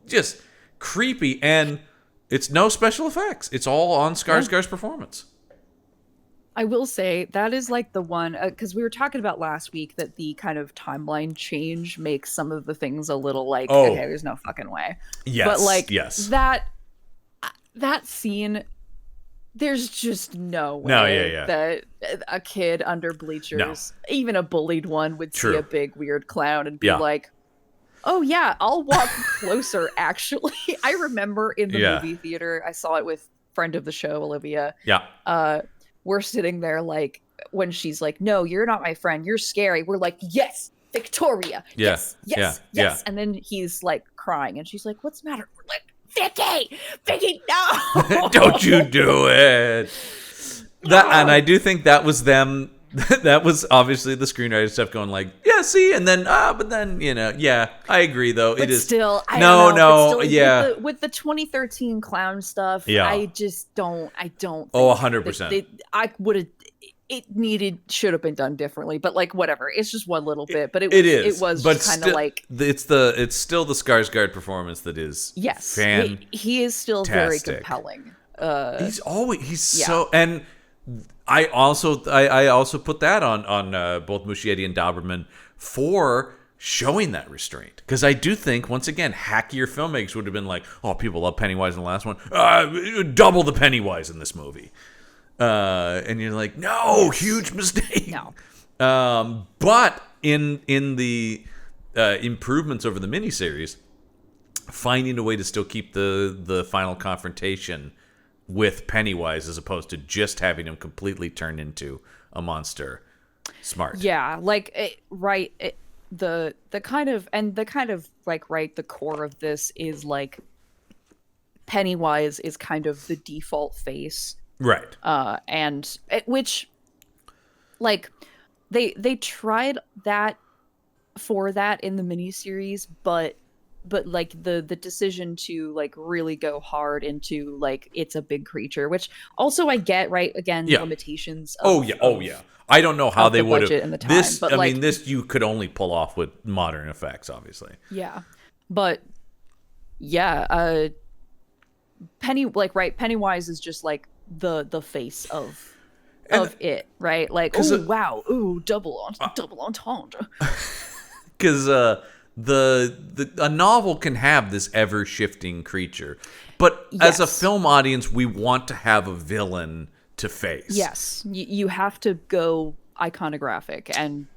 just creepy, and it's no special effects. It's all on Skarsgård's performance. I will say that is like the one, because we were talking about last week that the kind of timeline change makes some of the things a little like, okay, there's no fucking way. Yes, but like that scene, there's just no way that a kid under bleachers, even a bullied one, would see a big weird clown and be like, oh yeah, I'll walk closer. Actually, I remember in the movie theater, I saw it with friend of the show, Olivia. Yeah. We're sitting there like when she's like, no, you're not my friend. You're scary. We're like, yes, Victoria. Yeah. Yes. And then he's like crying and she's like, what's the matter? We're like, Vicky, no. Don't you do it. No. And I do think that was them. That was obviously the screenwriter stuff going like, yeah, see, and then, but then, I agree though. But it is still, with the 2013 clown stuff, I just don't. I don't. 100%. It should have been done differently, but like whatever. It's just one little bit, but it was kind of like it's still the Skarsgård performance that is he is still very compelling. He's so and. I also put that on both Muschietti and Dauberman for showing that restraint, because I do think once again hackier filmmakers would have been like, oh, people love Pennywise in the last one, double the Pennywise in this movie, and you're like, no, huge mistake. No, but in the improvements over the miniseries, finding a way to still keep the final confrontation with Pennywise as opposed to just having him completely turn into a monster. Smart. Yeah, like the kind of like the core of this is like Pennywise is kind of the default face. Right. And which like they tried that for that in the miniseries, but like the decision to like really go hard into like it's a big creature, which also I get, right? Again, limitations. I don't know how they would have in the time, this. But I like, mean, this you could only pull off with modern effects, obviously. Yeah, but Pennywise is just like the face of it, right? Like, oh wow, ooh, double entendre. Because a novel can have this ever-shifting creature, but as a film audience, we want to have a villain to face. Yes, you have to go iconographic, and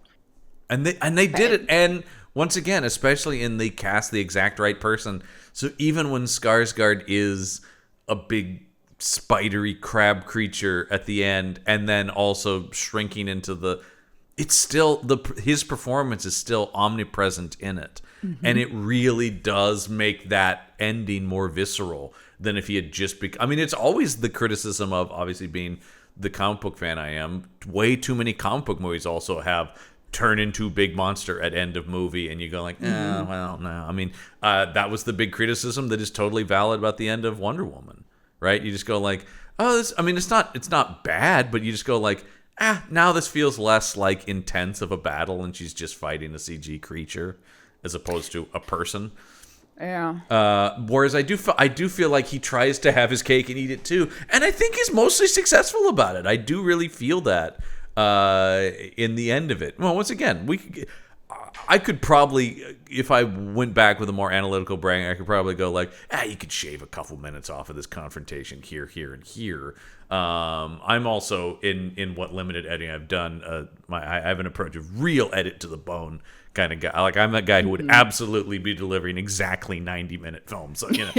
they did it. And once again, especially in they cast the exact right person. So even when Skarsgård is a big spidery crab creature at the end, and then also shrinking into it's still his performance is still omnipresent in it. Mm-hmm. And it really does make that ending more visceral than if he had just I mean, it's always the criticism of, obviously being the comic book fan I am, way too many comic book movies also have turn into big monster at end of movie, and you go like, well, no. I mean, that was the big criticism that is totally valid about the end of Wonder Woman, right? You just go like, it's not bad, but you just go like, now this feels less like intense of a battle, and she's just fighting a CG creature as opposed to a person. Yeah. Whereas I do feel like he tries to have his cake and eat it too, and I think he's mostly successful about it. I do really feel that in the end of it. Well, once again, I could probably, if I went back with a more analytical brain, I could probably go like, you could shave a couple minutes off of this confrontation here, and here. I'm also in what limited editing I've done. I have an approach of real edit to the bone kind of guy. Like I'm that guy who would absolutely be delivering exactly 90-minute films. So, you know,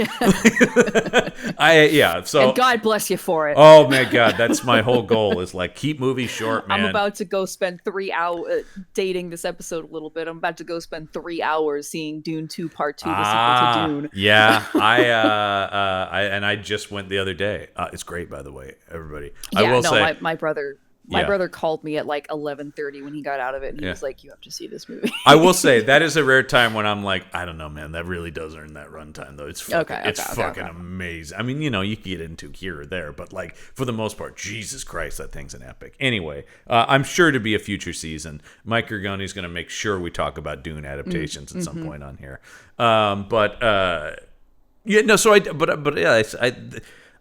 So and God bless you for it. Oh my God, that's my whole goal is like keep movies short, man. I'm about to go spend 3 hours dating this episode a little bit. I'm about to go spend 3 hours seeing Dune 2 Part 2, the sequel to Dune. Yeah, I just went the other day. It's great, by the way, everybody. Yeah, I will say, my brother. My brother called me at like 11:30 when he got out of it, and he was like, "You have to see this movie." I will say that is a rare time when I'm like, I don't know, man, that really does earn that runtime, though. It's fucking amazing. I mean, you know, you can get into here or there, but like for the most part, Jesus Christ, that thing's an epic. Anyway, I'm sure to be a future season, Mike Rigoni's going to make sure we talk about Dune adaptations at some point on here.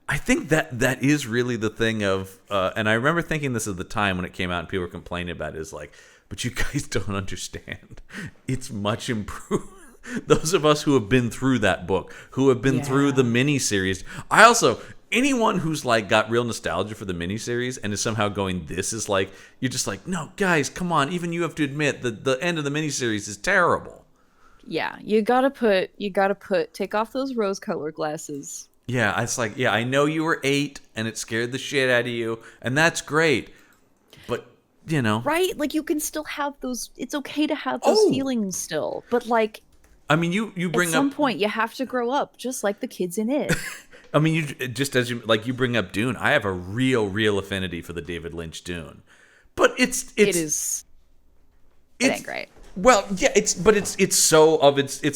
I think that is really the thing of, and I remember thinking this at the time when it came out and people were complaining about it, is like, but you guys don't understand. It's much improved. Those of us who have been through that book, who have been through the miniseries. Anyone who's like got real nostalgia for the miniseries and is somehow going, this is like, you're just like, no, guys, come on. Even you have to admit that the end of the miniseries is terrible. Yeah, take off those rose-colored glasses. Yeah, it's like, I know you were 8 and it scared the shit out of you, and that's great. But, you know. Right? Like, you can still have those. It's okay to have those feelings still. But, like, I mean, you bring up. At some point, you have to grow up, just like the kids in it. I mean, you bring up Dune. I have a real affinity for the David Lynch Dune. But it ain't great. Well, yeah, it's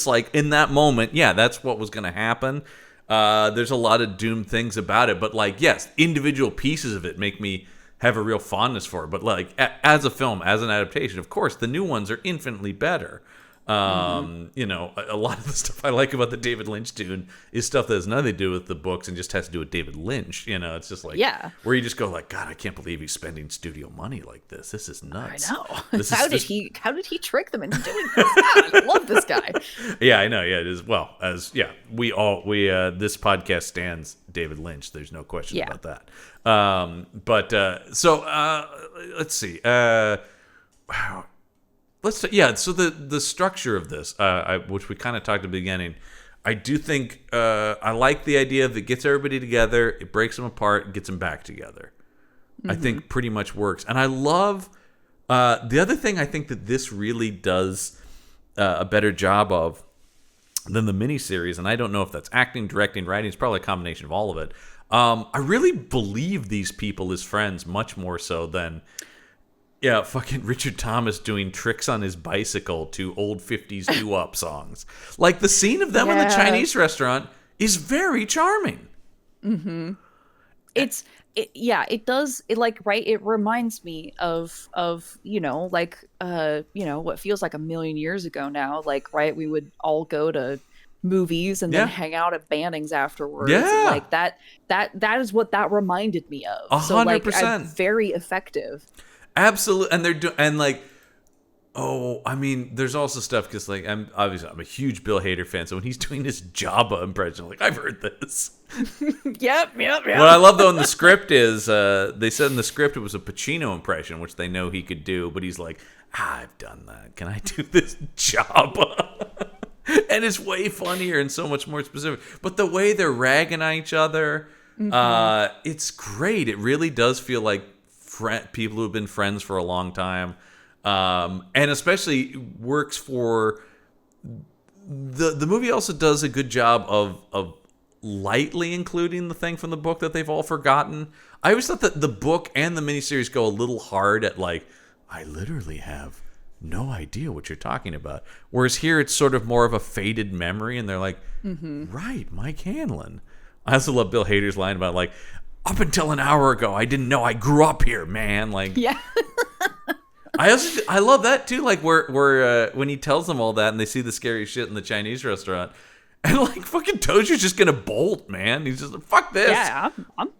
like in that moment, that's what was going to happen. There's a lot of Doom things about it, but like, yes, individual pieces of it make me have a real fondness for it. But like, as a film, as an adaptation, of course, the new ones are infinitely better. You know, a lot of the stuff I like about the David Lynch Dune is stuff that has nothing to do with the books and just has to do with David Lynch. You know, it's just like, where you just go like, God, I can't believe he's spending studio money like this. This is nuts. I know. How did he trick them into doing this? I love this guy. Yeah, I know. Yeah, it is. Well, this podcast stands David Lynch. There's no question about that. Let's see. Wow. So the structure of this, which we kind of talked at the beginning, I do think I like the idea of it gets everybody together, it breaks them apart, gets them back together. I think pretty much works. And I love the other thing I think that this really does a better job of than the miniseries, and I don't know if that's acting, directing, writing, it's probably a combination of all of it. I really believe these people as friends much more so than... Yeah, fucking Richard Thomas doing tricks on his bicycle to old 50s doo-wop songs. Like, the scene of them in the Chinese restaurant is very charming. Mm-hmm. It reminds me of what feels like a million years ago now. Like, right, we would all go to movies and then hang out at Banning's afterwards. Yeah. And like that is what that reminded me of. 100%. So like, very effective. Absolutely, and they're there's also stuff because like I'm a huge Bill Hader fan, so when he's doing his Jabba impression, I'm like, I've heard this. Yep. What I love though in the script is they said in the script it was a Pacino impression, which they know he could do, but he's like, I've done that. Can I do this Jabba? And it's way funnier and so much more specific. But the way they're ragging on each other, it's great. It really does feel like people who have been friends for a long time, and especially works for the movie. Also does a good job of lightly including the thing from the book that they've all forgotten. I always thought that the book and the miniseries go a little hard at like, I literally have no idea what you're talking about, whereas here it's sort of more of a faded memory, and they're like, right, Mike Hanlon. I also love Bill Hader's line about like, up until an hour ago, I didn't know I grew up here, man. Like, yeah. I love that too. Like where when he tells them all that, and they see the scary shit in the Chinese restaurant, and like fucking Tojo's just gonna bolt, man. He's just like, fuck this. Yeah,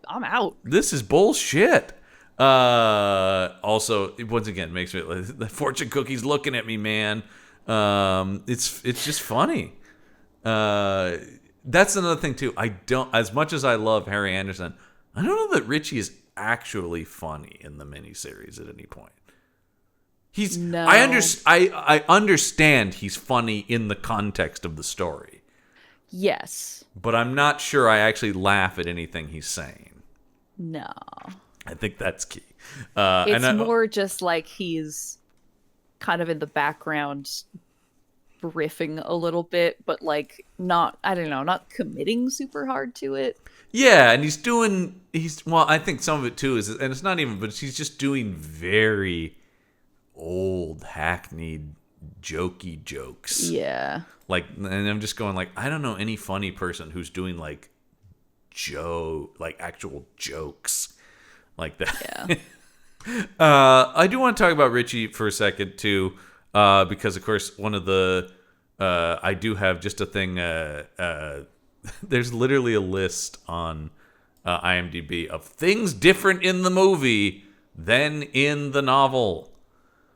I'm out. This is bullshit. Also, once again, makes me like, the fortune cookie's looking at me, man. It's just funny. That's another thing too. I don't, as much as I love Harry Anderson, I don't know that Richie is actually funny in the miniseries at any point. No. I understand he's funny in the context of the story. Yes. But I'm not sure I actually laugh at anything he's saying. No. I think that's key. It's more just like he's kind of in the background riffing a little bit, but like not committing super hard to it. Yeah, and I think some of it too is, and it's not even, but he's just doing very old, hackneyed, jokey jokes. Yeah. Like, and I'm just going like, I don't know any funny person who's doing like actual jokes like that. Yeah. I do want to talk about Richie for a second too, because of course one of the I do have just a thing. There's literally a list on IMDb of things different in the movie than in the novel.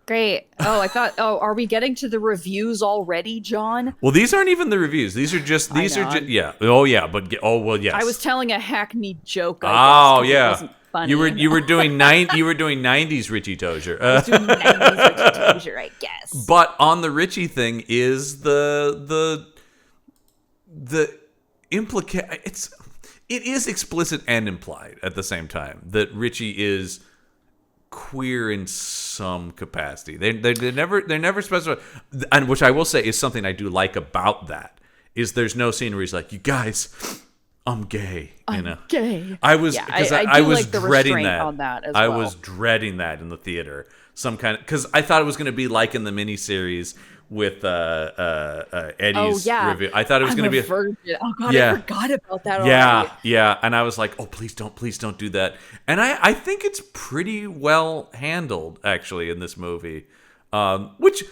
Great. Oh, I thought. Oh, are we getting to the reviews already, John? Well, these aren't even the reviews. These are just. Yeah. Oh, yeah. But yes. I was telling a hackneyed joke. Oh, yeah. It wasn't funny. You were doing 90s Richie Tozier. I was doing 90s Richie Tozier, I guess. But on the Richie thing is the it is explicit and implied at the same time that Richie is queer in some capacity. They never specify, and which I will say is something I do like about that is there's no scene where he's like, you guys, I'm gay. Gay. I was I was like the dreading that. On that as I well. was dreading that in the theater. Some kind of, because I thought it was going to be like in the miniseries with Eddie's review. I thought it was going to be a virgin. Oh god, I forgot about that already. Yeah, and I was like, oh, please don't do that. And I think it's pretty well handled actually in this movie. Which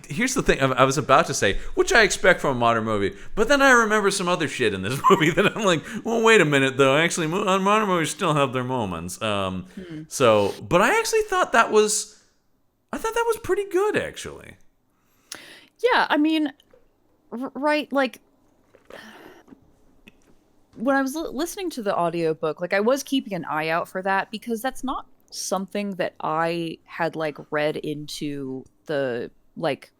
here's the thing I was about to say, which I expect from a modern movie, but then I remember some other shit in this movie that I'm like, well, wait a minute though. Actually, modern movies still have their moments. So, but I actually thought that was pretty good, actually. Yeah, I mean, right, like, when I was listening to the audiobook, like, I was keeping an eye out for that, because that's not something that I had, like, read into the, like,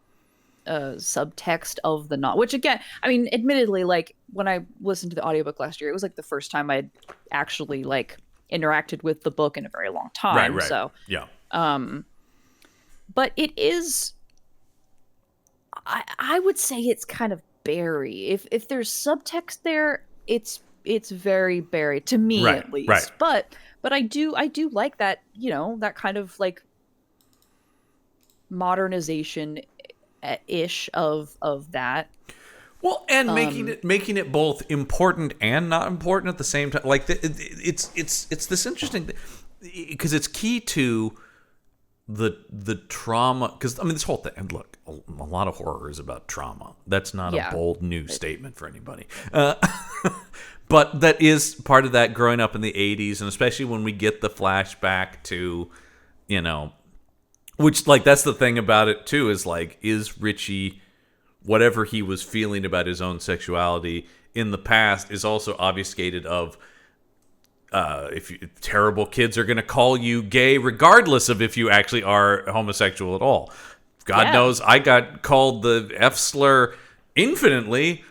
subtext of the novel. Which, again, I mean, admittedly, like, when I listened to the audiobook last year, it was, like, the first time I'd actually, like, interacted with the book in a very long time. Right. So, yeah. But it is, I would say it's kind of Barry. If there's subtext there, it's very Barry to me, at least. Right. But I do like that, that kind of like modernization ish of that. Well, and making it both important and not important at the same time. Like it's this interesting thing, because it's key to the trauma, because I mean this whole thing, and look, a lot of horror is about trauma. That's not a bold new statement for anybody, but that is part of that growing up in the 80s, and especially when we get the flashback to, which, like, that's the thing about it too, is like, is Richie, whatever he was feeling about his own sexuality in the past, is also obfuscated of if terrible kids are going to call you gay regardless of if you actually are homosexual at all. God knows I got called the F slur infinitely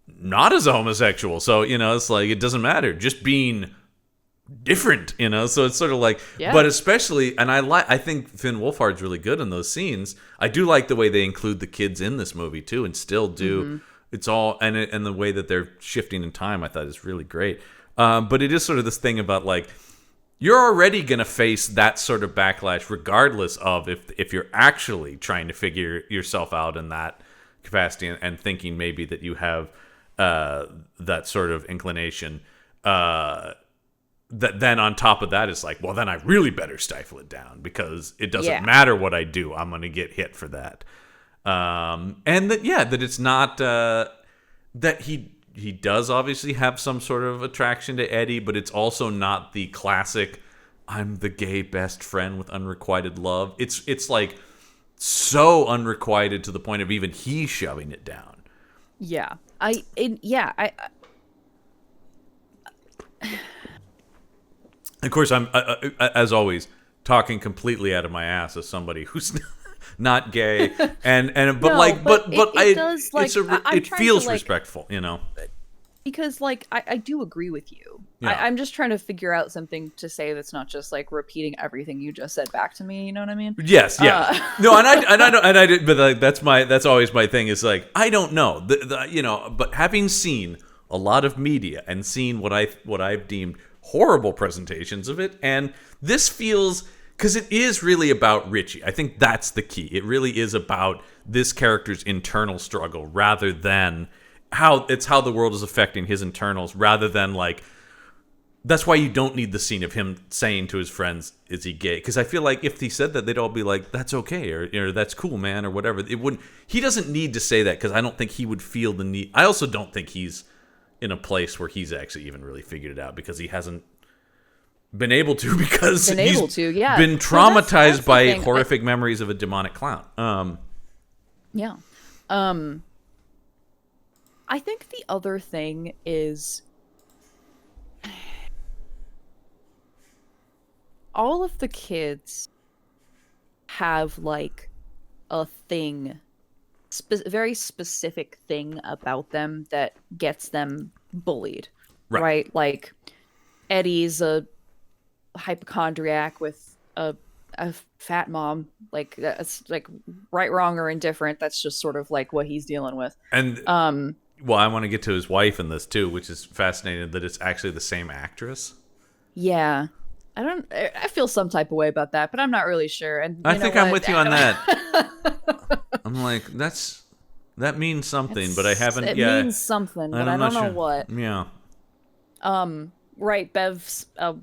not as a homosexual. So, it's like, it doesn't matter. Just being different, So it's sort of like, but especially, and I think Finn Wolfhard's really good in those scenes. I do like the way they include the kids in this movie too, and still do. Mm-hmm. It's all, and the way that they're shifting in time, I thought is really great. But it is sort of this thing about, like, you're already going to face that sort of backlash regardless of if you're actually trying to figure yourself out in that capacity, and thinking maybe that you have that sort of inclination. That then on top of that is like, well, then I really better stifle it down, because it doesn't matter what I do. I'm going to get hit for that. And that it's not that he does obviously have some sort of attraction to Eddie, but it's also not the classic, I'm the gay best friend with unrequited love. It's like so unrequited to the point of even he shoving it down. Of course, I'm as always talking completely out of my ass as somebody who's not gay, but No, like, but it I does, like, it trying feels to, like, respectful, you know. because, like, I do agree with you. Yeah. I'm just trying to figure out something to say that's not just like repeating everything you just said back to me. You know what I mean? Yes, yeah. No, and I don't, and I did, but like that's always my thing. Is like I don't know, but having seen a lot of media and seen what I've deemed horrible presentations of it, and this feels, because it is really about Richie. I think that's the key. It really is about this character's internal struggle rather than how the world is affecting his internals, rather than like. That's why you don't need the scene of him saying to his friends, "Is he gay?" Because I feel like if he said that, they'd all be like, "That's okay," or "That's cool, man," or whatever. It wouldn't. He doesn't need to say that, because I don't think he would feel the need. I also don't think he's in a place where he's actually even really figured it out, because he hasn't been able to, because he's been traumatized that's by horrific memories of a demonic clown. Yeah. I think the other thing is, all of the kids have like a thing, very specific thing about them that gets them bullied, right? Like Eddie's a hypochondriac with a fat mom. Like, that's like right, wrong, or indifferent. That's just sort of like what he's dealing with. And well, I want to get to his wife in this too, which is fascinating that it's actually the same actress. Yeah. I feel some type of way about that, but I'm not really sure. And I think I'm with you on that. I'm like, that means something, but I haven't. It means something, but I don't know what. Yeah. Right. Bev's a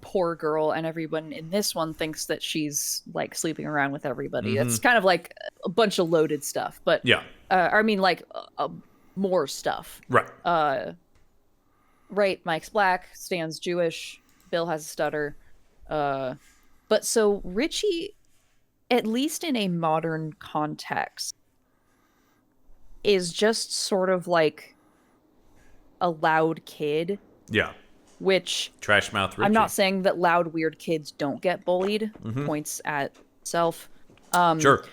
poor girl, and everyone in this one thinks that she's like sleeping around with everybody. It's kind of like a bunch of loaded stuff, but yeah. I mean, like more stuff. Right. Right, Mike's black, Stan's Jewish, Bill has a stutter. But so Richie, at least in a modern context, is just sort of like a loud kid. Yeah. Which, trash mouth Richie. I'm not saying that loud, weird kids don't get bullied. Points at self. Sure.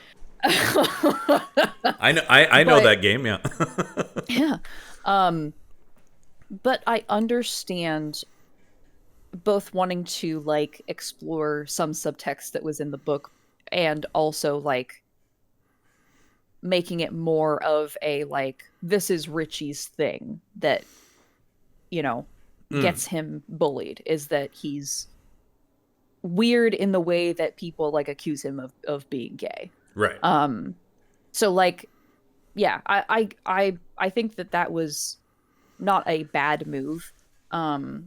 I know that game, yeah. Yeah. But I understand both wanting to like explore some subtext that was in the book, and also like making it more of a like, this is Richie's thing that, gets him bullied, is that he's weird in the way that people like accuse him of being gay. Right. So like, yeah, I think that was not a bad move.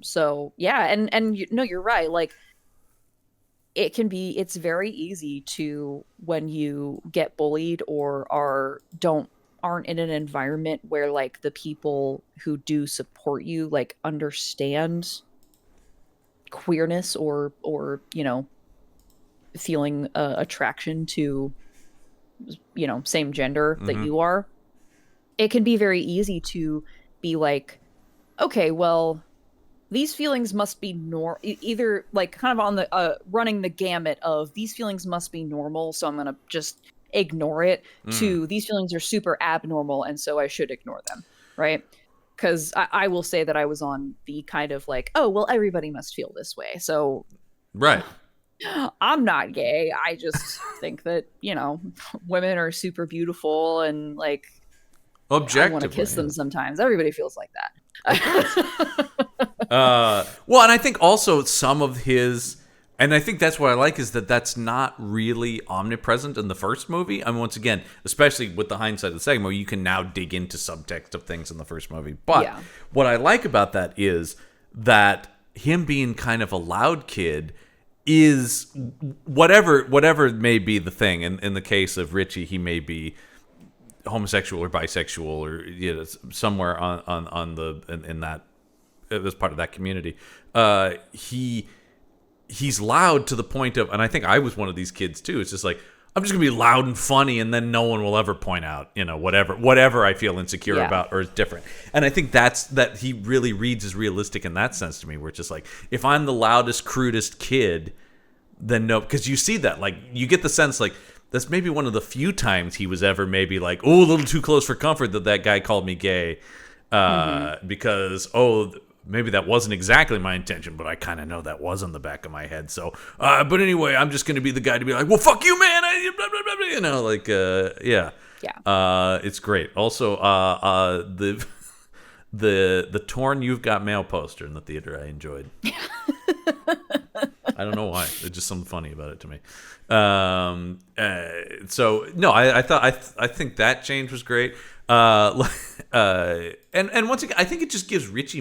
So yeah, and you're right. Like, it's very easy to, when you get bullied or aren't in an environment where like the people who do support you like understand queerness or feeling attraction to same gender that you are, it can be very easy to be like, okay, well, these feelings must be either like kind of on the running the gamut of these feelings must be normal, so I'm gonna just ignore it, to these feelings are super abnormal, and so I should ignore them, right? Because I will say that I was on the kind of like, oh, well, everybody must feel this way, so right. I'm not gay. I just think that women are super beautiful, and like, objectively, I want to kiss them sometimes. Everybody feels like that. Well, and I think also some of his, and I think that's what I like, is that that's not really omnipresent in the first movie. I mean, once again, especially with the hindsight of the second movie, you can now dig into subtext of things in the first movie. But what I like about that is that him being kind of a loud kid is whatever may be the thing. In the case of Richie, he may be homosexual or bisexual, or somewhere on the in that, as part of that community. He's loud to the point of, and I think I was one of these kids too. It's just like, I'm just gonna be loud and funny, and then no one will ever point out, whatever I feel insecure about or is different. And I think that he really reads as realistic in that sense to me, where it's just like, if I'm the loudest, crudest kid, then no, because you see that, like, you get the sense like that's maybe one of the few times he was ever maybe like, oh, a little too close for comfort that guy called me gay, because maybe that wasn't exactly my intention, but I kind of know that was in the back of my head. So, but anyway, I'm just going to be the guy to be like, well, fuck you, man. Yeah. It's great. Also, the torn "You've Got Mail" poster in the theater, I enjoyed. I don't know why. There's just something funny about it to me. So no, I think that change was great. And once again, I think it just gives Richie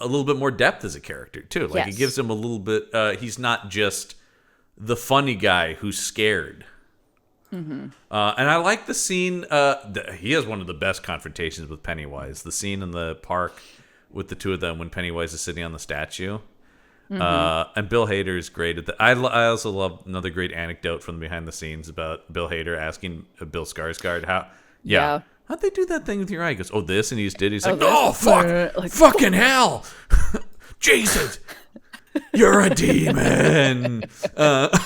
a little bit more depth as a character too. Like, it gives him a little bit. He's not just the funny guy who's scared. Mm-hmm. And I like the scene. He has one of the best confrontations with Pennywise. The scene in the park with the two of them when Pennywise is sitting on the statue. Mm-hmm. And Bill Hader is great at that. I also love another great anecdote from behind the scenes about Bill Hader asking Bill Skarsgård how'd they do that thing with your eye? He goes, this, and he just did. He's like, fuck, like, fucking hell, Jesus, you're a demon. God.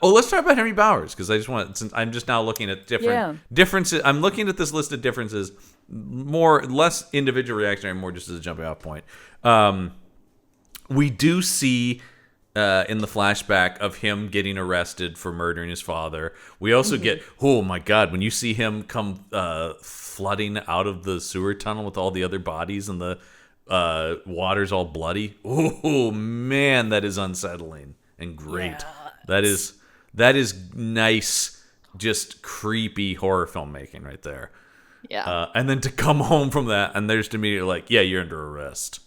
Let's talk about Henry Bowers, because I just want, since I'm just now looking at differences. I'm looking at this list of differences, less individual reactionary, more just as a jumping off point. We do see in the flashback of him getting arrested for murdering his father. We also get, oh my God, when you see him come flooding out of the sewer tunnel with all the other bodies and the water's all bloody. Oh man, that is unsettling and great. Yeah, that is nice, just creepy horror filmmaking right there. Yeah. And then to come home from that, and they're just immediately like, yeah, you're under arrest.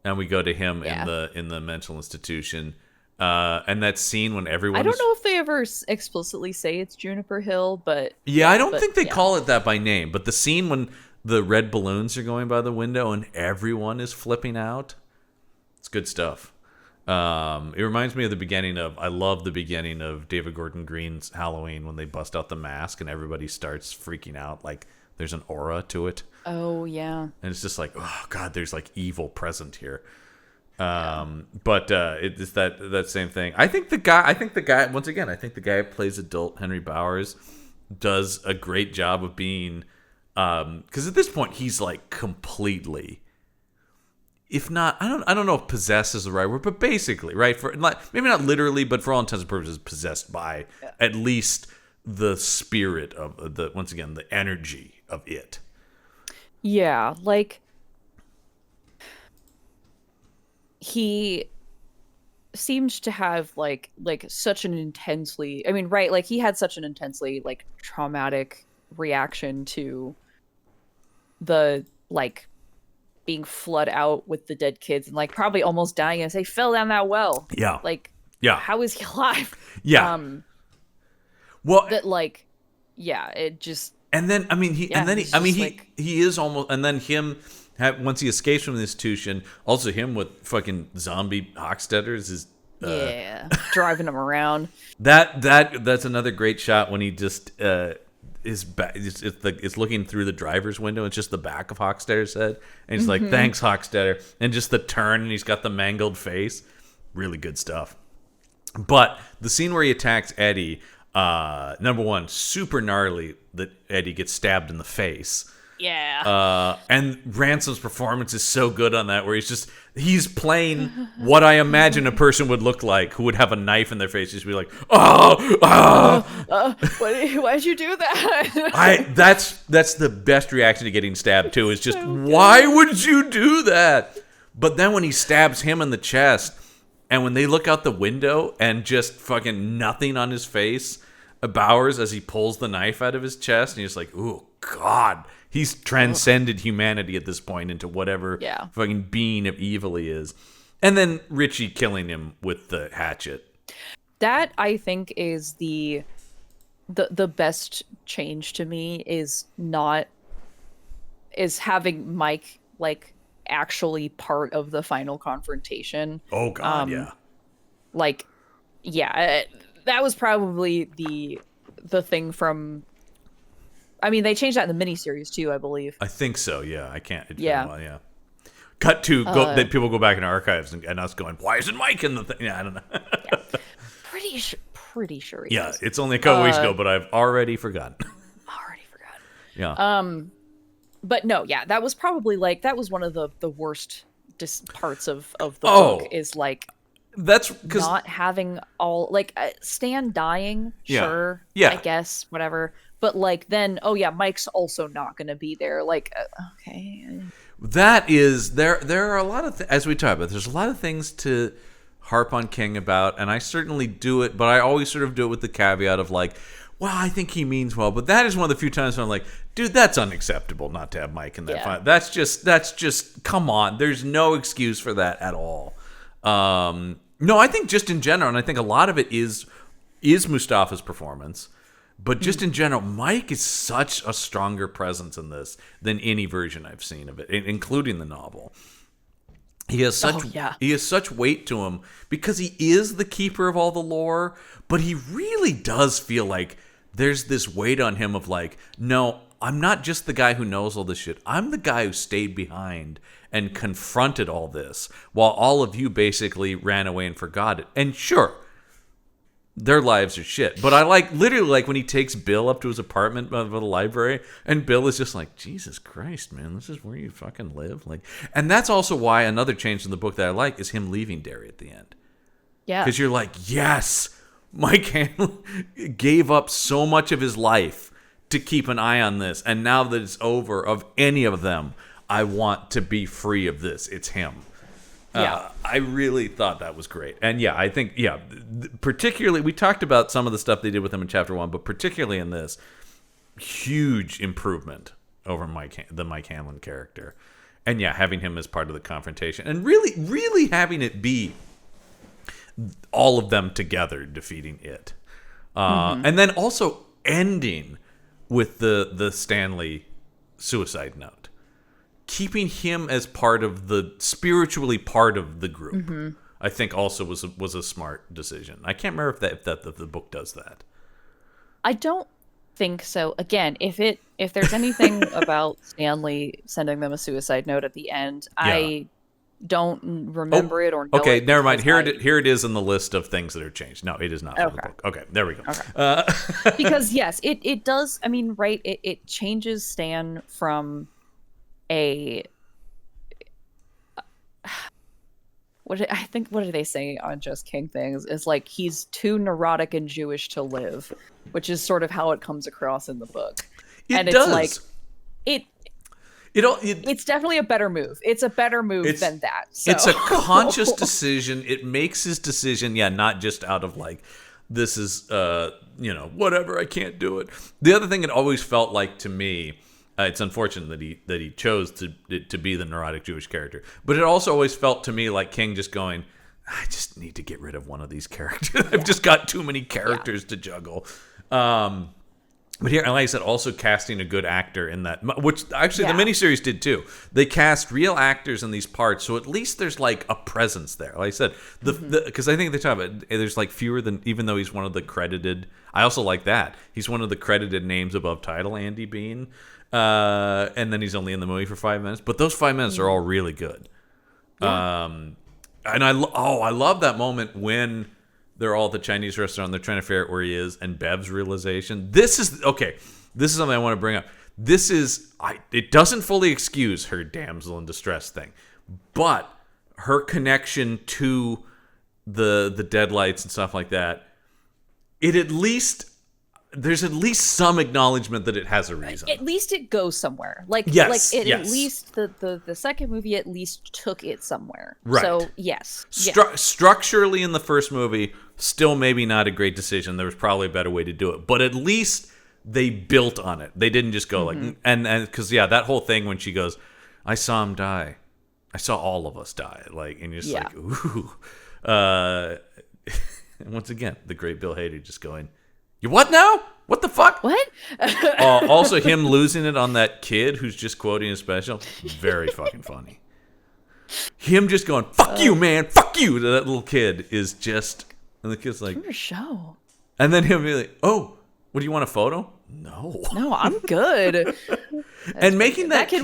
And we go to him in the mental institution. And that scene when everyone... I don't know if they ever explicitly say it's Juniper Hill, but... Yeah, I don't think they call it that by name. But the scene when the red balloons are going by the window and everyone is flipping out, it's good stuff. It reminds me of the beginning of... I love the beginning of David Gordon Green's Halloween when they bust out the mask and everybody starts freaking out like there's an aura to it. Oh, yeah. And it's just like, oh, God, there's like evil present here. But it's that same thing. I think the guy, once again, I think the guy who plays adult Henry Bowers does a great job of being, because at this point he's like completely, if not, I don't know if possessed is the right word, but basically, right? For maybe not literally, but for all intents and purposes, possessed by at least the spirit of once again, the energy of it. Yeah, like he seemed to have like such an intensely, I mean, right, like he had such an intensely like traumatic reaction to the like being flood out with the dead kids and like probably almost dying as they fell down that well. Yeah. Like, yeah. How is he alive? Yeah. Well, that like, yeah, it just. And then, I mean, he is almost, and then him, once he escapes from the institution, also him with fucking zombie Hochstetters is, driving him around. That's another great shot when he just, it's looking through the driver's window. It's just the back of Hochstetter's head. And he's like, thanks, Hochstetter. And just the turn, and he's got the mangled face. Really good stuff. But the scene where he attacks Eddie, number one, super gnarly that Eddie gets stabbed in the face. Yeah. And Ransom's performance is so good on that, where he's playing what I imagine a person would look like who would have a knife in their face. Just be like, why'd you do that? That's the best reaction to getting stabbed too. Is just, why would you do that? But then when he stabs him in the chest, and when they look out the window and just fucking nothing on his face, Bowers, as he pulls the knife out of his chest, and he's like, "Oh God!" He's transcended humanity at this point into whatever fucking being of evil he is. And then Richie killing him with the hatchet. That, I think, is the best change to me is having Mike like actually part of the final confrontation. Oh God, yeah. Like, yeah, that was probably the thing from. I mean, they changed that in the miniseries too, I believe. I think so. Yeah, I can't. It's Yeah. been a while, yeah. Cut to that people go back in archives and us going, why isn't Mike in the thing? Yeah, I don't know. Yeah. Pretty sure he is. It's only a couple weeks ago, but I've already forgotten. Yeah. But no, yeah, that was probably like that was one of the worst parts of the book is like that's because not having all like Stan dying, sure, yeah, I guess, whatever. But like then, Mike's also not going to be there. Like, okay. That is there are a lot of as we talk about, there's a lot of things to harp on King about, and I certainly do it, but I always sort of do it with the caveat of like, well, I think he means well, but that is one of the few times when I'm like, dude, that's unacceptable not to have Mike in that fight. That's just come on. There's no excuse for that at all. No, I think just in general, and I think a lot of it is Mustafa's performance. But just in general, Mike is such a stronger presence in this than any version I've seen of it, including the novel. He has such weight to him because he is the keeper of all the lore, but he really does feel like there's this weight on him of like, no, I'm not just the guy who knows all this shit. I'm the guy who stayed behind and confronted all this while all of you basically ran away and forgot it. And sure, their lives are shit. But I literally when he takes Bill up to his apartment by the library, and Bill is just like, Jesus Christ, man, this is where you fucking live. And that's also why another change in the book that I like is him leaving Derry at the end. Yeah. Because you're like, yes, Mike Hanlon gave up so much of his life to keep an eye on this. And now that it's over, of any of them, I want to be free of this. It's him. I really thought that was great. And I think, particularly, we talked about some of the stuff they did with him in chapter 1, but particularly in this, huge improvement over the Mike Hanlon character. And having him as part of the confrontation. And really, really having it be all of them together defeating it. And then also ending with the Stanley suicide note. Keeping him as spiritually part of the group, I think also was a smart decision. I can't remember if the book does that. I don't think so. Again, if there's anything about Stanley sending them a suicide note at the end, I don't remember it or know okay, it. Never mind. Here it is in the list of things that are changed. No, it is not from the book. Okay, there we go. Okay. Because yes, it does. I mean, right? It changes Stan from what do they say on Just King things is like he's too neurotic and Jewish to live, which is sort of how it comes across in the book. It's like it's definitely a better move. It's a better move than that. So. It's a conscious decision. It makes his decision, not just out of like, this is whatever, I can't do it. The other thing it always felt like to me, it's unfortunate that he chose to be the neurotic Jewish character, but it also always felt to me like King just going, I just need to get rid of one of these characters. I've just got too many characters to juggle. But here, and like I said, also casting a good actor in that, which actually the miniseries did too. They cast real actors in these parts, so at least there's like a presence there. Like I said, because I think they talk about there's like fewer than, even though he's one of the credited. I also like that he's one of the credited names above title, Andy Bean, and then he's only in the movie for 5 minutes. But those 5 minutes are all really good. Yeah. And I love that moment when they're all at the Chinese restaurant. They're trying to figure out where he is, and Bev's realization. This is something I want to bring up. It doesn't fully excuse her damsel in distress thing, but her connection to the deadlights and stuff like that. There's at least some acknowledgement that it has a reason. At least it goes somewhere. At least the second movie at least took it somewhere. Right. So yes. Structurally in the first movie, still maybe not a great decision. There was probably a better way to do it. But at least they built on it. They didn't just go and because that whole thing when she goes, I saw him die. I saw all of us die. And you're just like, ooh. And once again, the great Bill Hader just going, you what now? What the fuck? What? Also, him losing it on that kid who's just quoting his special. Very fucking funny. him just going, fuck you, man, fuck you, to that little kid is just, and the kid's like, your show. And then he'll be like, oh, what, do you want a photo? No, I'm good. And making that kid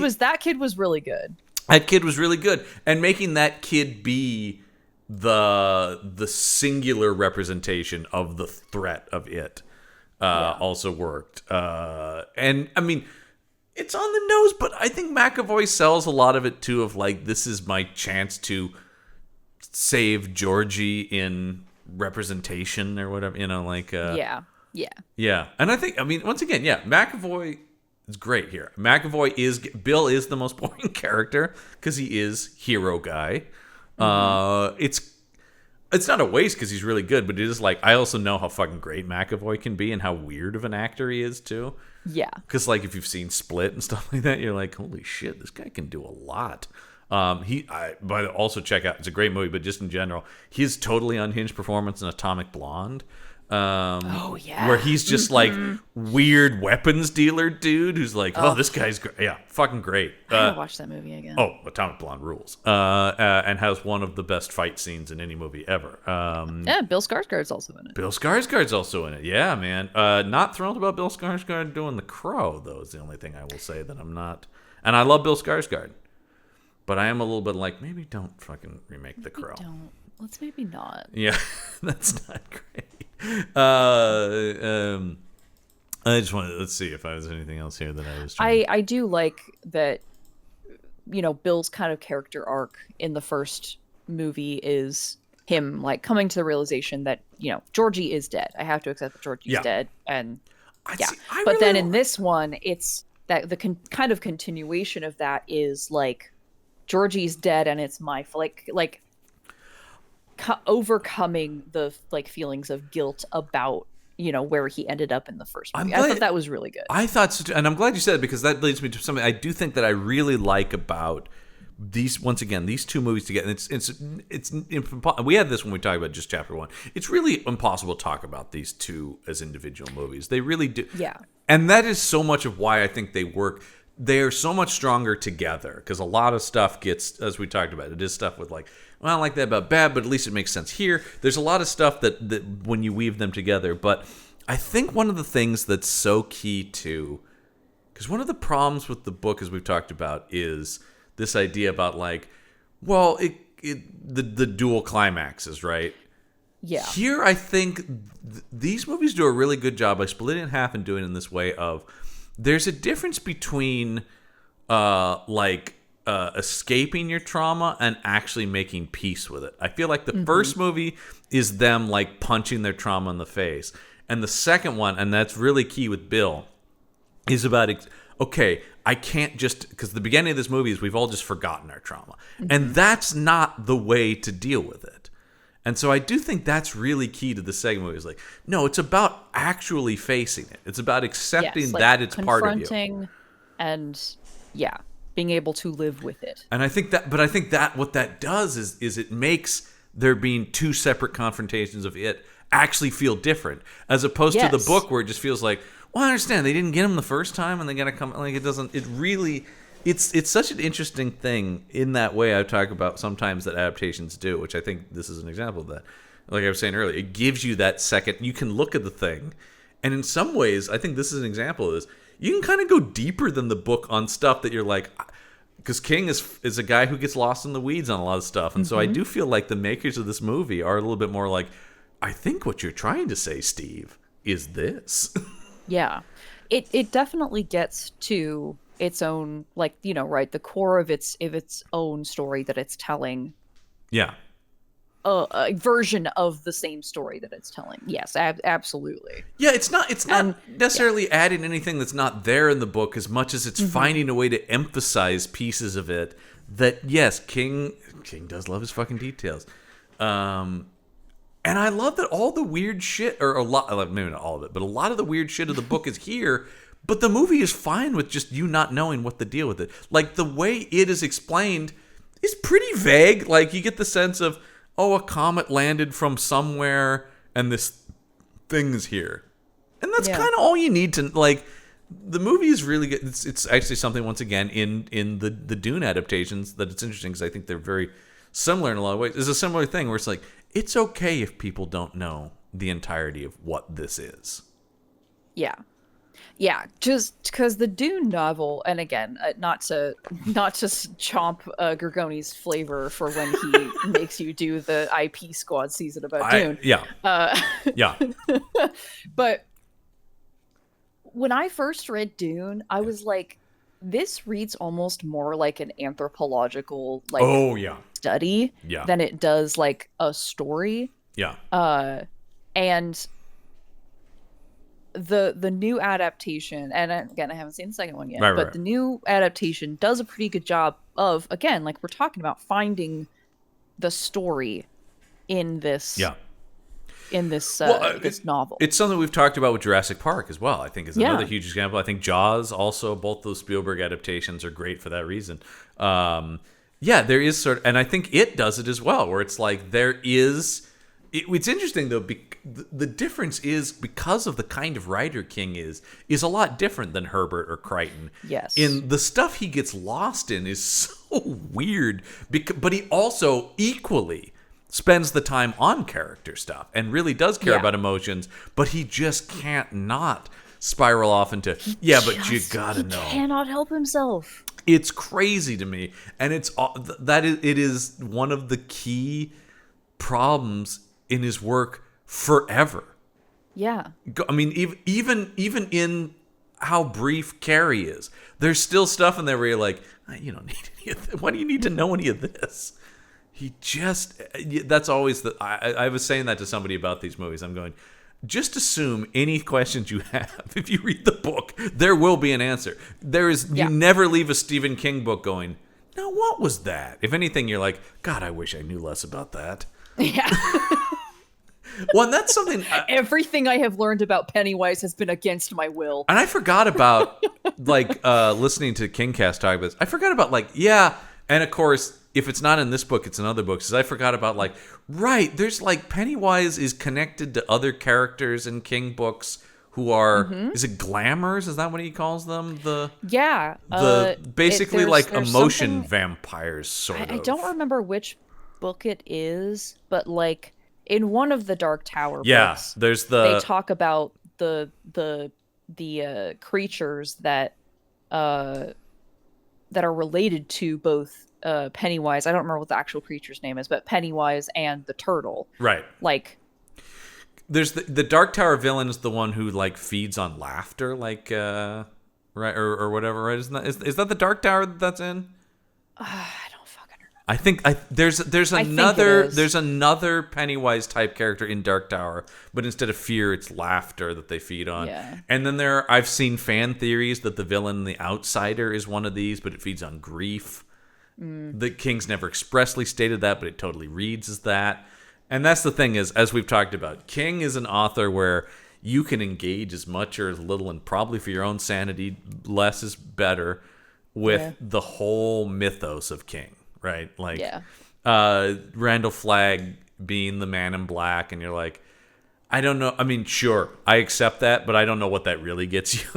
was really good. That kid was really good, and making that kid be the singular representation of the threat of it also worked. And I mean, it's on the nose, but I think McAvoy sells a lot of it too. Of like, this is my chance to save Georgie in representation or whatever. Yeah. And I think, I mean, once again, McAvoy is great here. Bill is the most boring character because he is hero guy. It's not a waste because he's really good, but it is like, I also know how fucking great McAvoy can be and how weird of an actor he is too. Yeah. Because like, if you've seen Split and stuff like that, you're like, holy shit, this guy can do a lot. But also check out, it's a great movie, but just in general, his totally unhinged performance in Atomic Blonde. Where he's just like weird weapons dealer dude who's like, this guy's great. Yeah, fucking great. I gotta watch that movie again. Atomic Blonde rules. And has one of the best fight scenes in any movie ever. Bill Skarsgård's also in it. Bill Skarsgård's also in it. Yeah, man. Not thrilled about Bill Skarsgård doing The Crow, though, is the only thing I will say that I'm not. And I love Bill Skarsgård. But I am a little bit like, maybe don't fucking remake The Crow. Let's maybe not. Yeah, that's not great. I just wanted, let's see if there's anything else here that I was trying I do like that, Bill's kind of character arc in the first movie is him like coming to the realization that, Georgie is dead. I have to accept that Georgie's dead. And but then in this one, it's that the kind of continuation of that is like, Georgie's dead and it's my overcoming the like feelings of guilt about where he ended up in the first movie. I thought that was really good. I thought so too, and I'm glad you said it because that leads me to something I do think that I really like about these. Once again, these two movies together. It's we had this when we talked about just chapter one. It's really impossible to talk about these two as individual movies. They really do. Yeah, and that is so much of why I think they work. They're so much stronger together because a lot of stuff gets, as we talked about, it is stuff with like, well, I don't like that about bad, but at least it makes sense here. There's a lot of stuff that when you weave them together, but I think one of the things that's so key to, because one of the problems with the book, as we've talked about, is this idea about like, well, the dual climaxes, right? Yeah. Here, I think these movies do a really good job by splitting it in half and doing it in this way of, there's a difference between escaping your trauma and actually making peace with it. I feel like the first movie is them like punching their trauma in the face. And the second one, and that's really key with Bill, is about, okay, I can't just, because the beginning of this movie is we've all just forgotten our trauma. And that's not the way to deal with it. And so I do think that's really key to the second movie. Is like, no, it's about actually facing it. It's about accepting that it's part of you. Confronting and, being able to live with it. And I think that what that does is it makes there being two separate confrontations of it actually feel different. As opposed to the book where it just feels like, well, I understand. They didn't get him the first time and they got to come. Like, it doesn't, it really... It's such an interesting thing in that way I talk about sometimes that adaptations do, which I think this is an example of that. Like I was saying earlier, it gives you that second, you can look at the thing, and in some ways, I think this is an example of this. You can kind of go deeper than the book on stuff that you're like, because King is a guy who gets lost in the weeds on a lot of stuff, and so I do feel like the makers of this movie are a little bit more like, I think what you're trying to say, Steve, is this. Yeah. It definitely gets to its own, like, the core of its own story that it's telling. Yeah. A version of the same story that it's telling. Yes, absolutely. Yeah, it's not necessarily adding anything that's not there in the book as much as it's finding a way to emphasize pieces of it that, yes, King does love his fucking details. And I love that all the weird shit, or a lot, maybe not all of it, but a lot of the weird shit of the book is here. But the movie is fine with just you not knowing what to deal with it. Like, the way it is explained is pretty vague. Like, you get the sense of, a comet landed from somewhere and this thing's here. And that's kind of all you need to, like, the movie is really good. It's actually something, once again, in the Dune adaptations that it's interesting, because I think they're very similar in a lot of ways. It's a similar thing where it's like, it's okay if people don't know the entirety of what this is. Yeah. Yeah, just because the Dune novel, and again, not to chomp Gorgoni's flavor for when he makes you do the IP Squad season about Dune. Yeah. Yeah. But when I first read Dune, I was like, this reads almost more like an anthropological study than it does like a story. Yeah. And the new adaptation, and again, I haven't seen the second one yet, but the new adaptation does a pretty good job of, again, like we're talking about, finding the story in this this novel. It's something we've talked about with Jurassic Park as well, I think, is another huge example. I think Jaws also, both those Spielberg adaptations are great for that reason. There is and I think it does it as well, where it's like there is... It's interesting, though, the difference is because of the kind of writer King is a lot different than Herbert or Crichton. Yes. In the stuff he gets lost in is so weird, but he also equally spends the time on character stuff and really does care about emotions, but he just can't not spiral off into, but you gotta know. He cannot help himself. It's crazy to me, and it is one of the key problems in his work forever. Yeah. I mean, even in how brief Carrie is, there's still stuff in there where you're like, you don't need any of this. Why do you need to know any of this? He just... That's always the... I was saying that to somebody about these movies. I'm going, just assume any questions you have, if you read the book, there will be an answer. You never leave a Stephen King book going, now what was that? If anything, you're like, God, I wish I knew less about that. Yeah. Well, and that's something... Everything I have learned about Pennywise has been against my will. And I forgot about, listening to Kingcast talk about this. I forgot about, and of course, if it's not in this book, it's in other books. Because I forgot about, there's, Pennywise is connected to other characters in King books who are... Is it glamours? Is that what he calls them? Basically, emotion vampires, sort of. I don't remember which book it is, but, in one of the Dark Tower books, they talk about the creatures that are related to both Pennywise. I don't remember what the actual creature's name is, but Pennywise and the turtle. Right. There's the Dark Tower villain is the one who feeds on laughter, right, or whatever. Right? Is that the Dark Tower that's in? I think there's another Pennywise type character in Dark Tower, but instead of fear, it's laughter that they feed on. Yeah. And then I've seen fan theories that the villain, the Outsider, is one of these, but it feeds on grief. The King's never expressly stated that, but it totally reads as that. And that's the thing is, as we've talked about, King is an author where you can engage as much or as little, and probably for your own sanity, less is better with the whole mythos of King. Right? Randall Flagg being the Man in Black, and you're like, I don't know. I mean, sure, I accept that, but I don't know what that really gets you.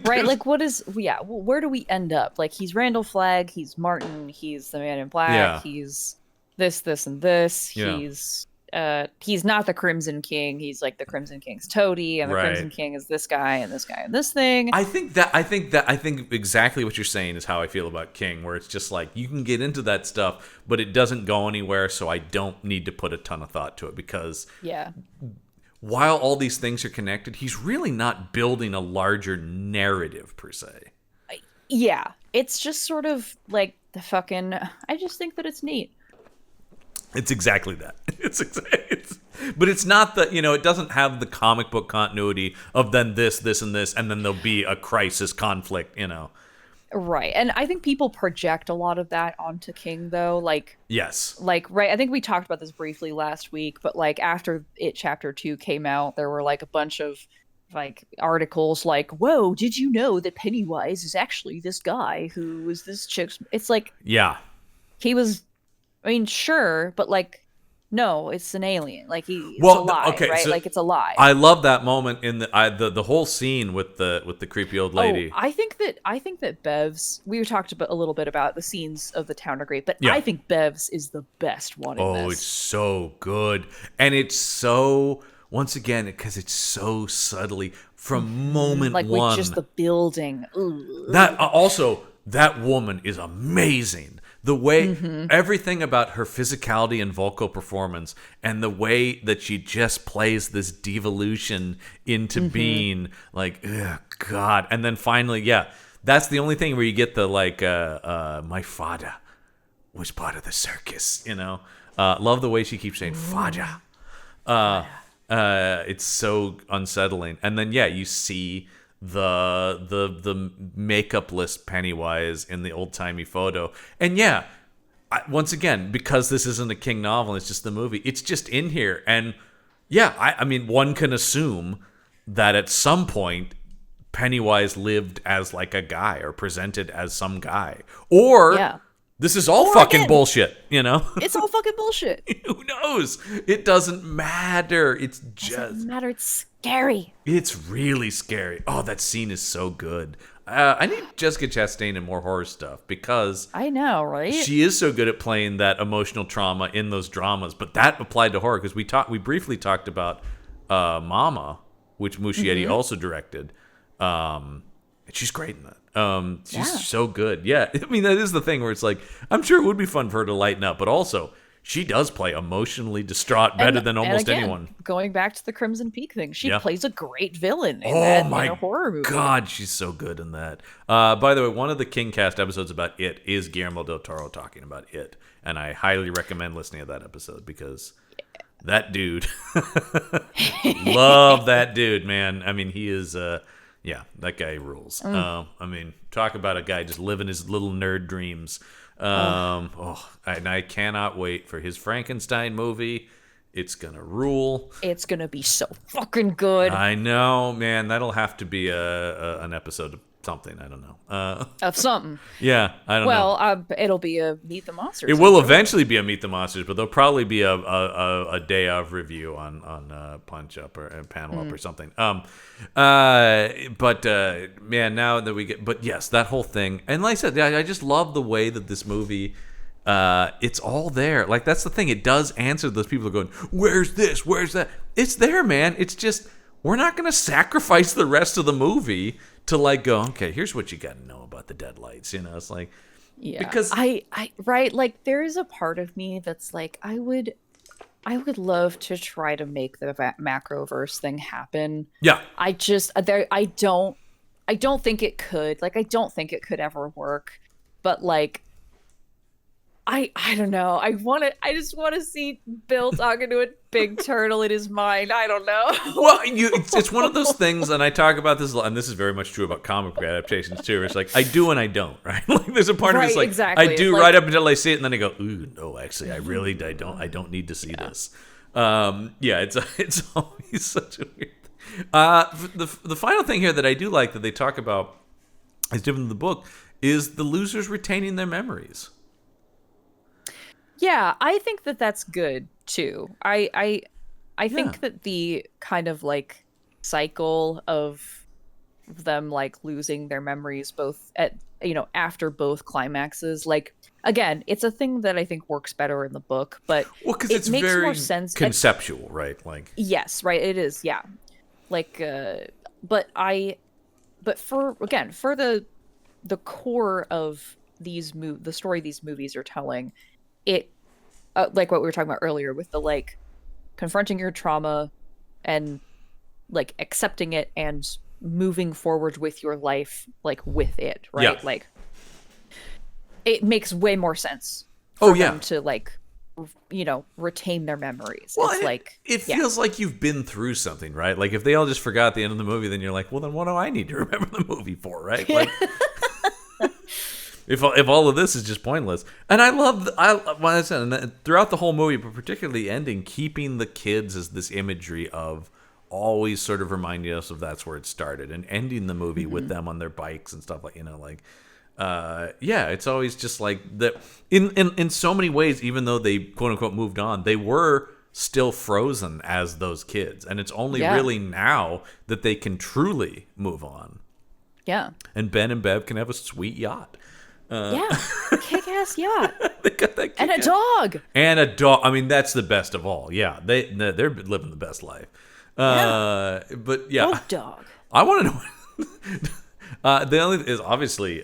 Right? Where do we end up? He's Randall Flagg, he's Martin, he's the Man in Black, he's this, and this. He's not the Crimson King. He's the Crimson King's toady, and the Crimson King is this guy and this guy and this thing. I think exactly what you're saying is how I feel about King, where it's just you can get into that stuff, but it doesn't go anywhere, so I don't need to put a ton of thought to it, because while all these things are connected, he's really not building a larger narrative per se. Yeah, it's just sort of I just think that it's neat. It's exactly that. But it's not it doesn't have the comic book continuity of then this, and this, and then there'll be a crisis conflict, Right. And I think people project a lot of that onto King, though. Yes. Right. I think we talked about this briefly last week, but after It Chapter 2 came out, there were a bunch of articles whoa, did you know that Pennywise is actually this guy who was this chick's... It's yeah. He was... I mean, sure, but No, it's an alien. Like it's a Well, lie, okay, right? so Like it's a lie. I love that moment in the whole scene with the creepy old Oh, lady. I think that Bev's. We talked about a little bit about the scenes of the town are great, but Yeah. I think Bev's is the best one in Oh, it's this. so good. And it's so, once again, because it's so subtly from moment Like with just one. the building. That Ugh. also, that woman is amazing. The way Mm-hmm. everything about her physicality and vocal performance, and the way that she just plays this devolution into Mm-hmm. being like, ugh, God. And then finally, yeah, that's the only thing where you get the like, my father was part of the circus, you know. Love the way she keeps saying "faja." Uh, it's so unsettling. And then yeah, you see the makeupless Pennywise in the old timey photo, and yeah, once again, because this isn't a King novel, it's just the movie. It's just in here, and yeah, I mean, one can assume that at some point Pennywise lived as like a guy or presented as some guy, or Yeah. this is all Or fucking again, bullshit, you know? it's all fucking bullshit. Who knows? It doesn't matter. It's Doesn't just, matter. It's scary. it's really scary. Oh, that scene is so good. I need Jessica Chastain in more horror stuff because I know, right? she is so good at playing that emotional trauma in those dramas. But that applied to horror because we briefly talked about Mama, which Muschietti also directed. And she's great in that. She's Yeah. so good. Yeah, I mean that is the thing where it's like I'm sure it would be fun for her to lighten up, but also she does play emotionally distraught better than And almost again, anyone. going back to the Crimson Peak thing, she Yeah. plays a great villain in Oh that in a my horror movie. God, she's so good in that. By the way, one of the Kingcast episodes about It is Guillermo del Toro talking about It, and I highly recommend listening to that episode because that dude, love that dude, man. I mean, he is, yeah, that guy rules. I mean, talk about a guy just living his little nerd dreams. And I cannot wait for his Frankenstein movie. It's gonna rule. It's gonna be so fucking good. I know, man. That'll have to be an episode of something. I don't know. Of something. Yeah, I don't know. Well, it'll be a Meet the Monsters. It will eventually be a Meet the Monsters, but there'll probably be a day of review on Punch Up or Panel Up or something. But man, now that we get, but yes, that whole thing, and like I said, I just love the way that this movie. It's all there. Like that's the thing. It does answer those people who are going, "Where's this? Where's that?" It's there, man. It's just we're not going to sacrifice the rest of the movie to like go. Okay, here's what you got to know about the Deadlights. You know, it's like Yeah. because I right, like there is a part of me that's like I would love to try to make the macroverse thing happen. yeah, I just I don't think it could. Like I don't think it could ever work. But like I don't know. I just want to see Bill talking to a big turtle in his mind. I don't know. well, it's one of those things, and I talk about this a lot, and this is very much true about comic book adaptations too. It's like I do and I don't, right? Like there's a part of Right, it's like exactly. I do Like- right up until I see it, and then I go, ooh, no, actually, I don't need to see this. Yeah, it's always such a weird thing. The final thing here that I do like that they talk about is different in the book is the losers retaining their memories. Yeah, I think that that's good too. I think Yeah. that the kind of like cycle of them like losing their memories both at after both climaxes, like again, it's a thing that I think works better in the book, but Well, because it it's makes very more sense conceptual, right? Like yes, right, it is, yeah. Like but for again, for the core of the story these movies are telling, it like what we were talking about earlier with the like confronting your trauma and like accepting it and moving forward with your life like with it, right? Yeah. Like it makes way more sense Oh, for yeah. them to like retain their memories. Well, It's like it yeah. feels like you've been through something, right? Like if they all just forgot the end of the movie, then you're like, well, then what do I need to remember the movie for, right? Like if all of this is just pointless. And I love, what I said, and throughout the whole movie, but particularly the ending, keeping the kids as this imagery of always sort of reminding us of that's where it started, and ending the movie with them on their bikes and stuff like it's always just like that. In so many ways, even though they quote unquote moved on, they were still frozen as those kids, and it's only really now that they can truly move on. Yeah. And Ben and Bev can have a sweet yacht. Kick-ass yacht. They got that and a dog. And a dog. I mean, that's the best of all. Yeah, they're living the best life. But yeah, oh, dog. I want to know. The only is obviously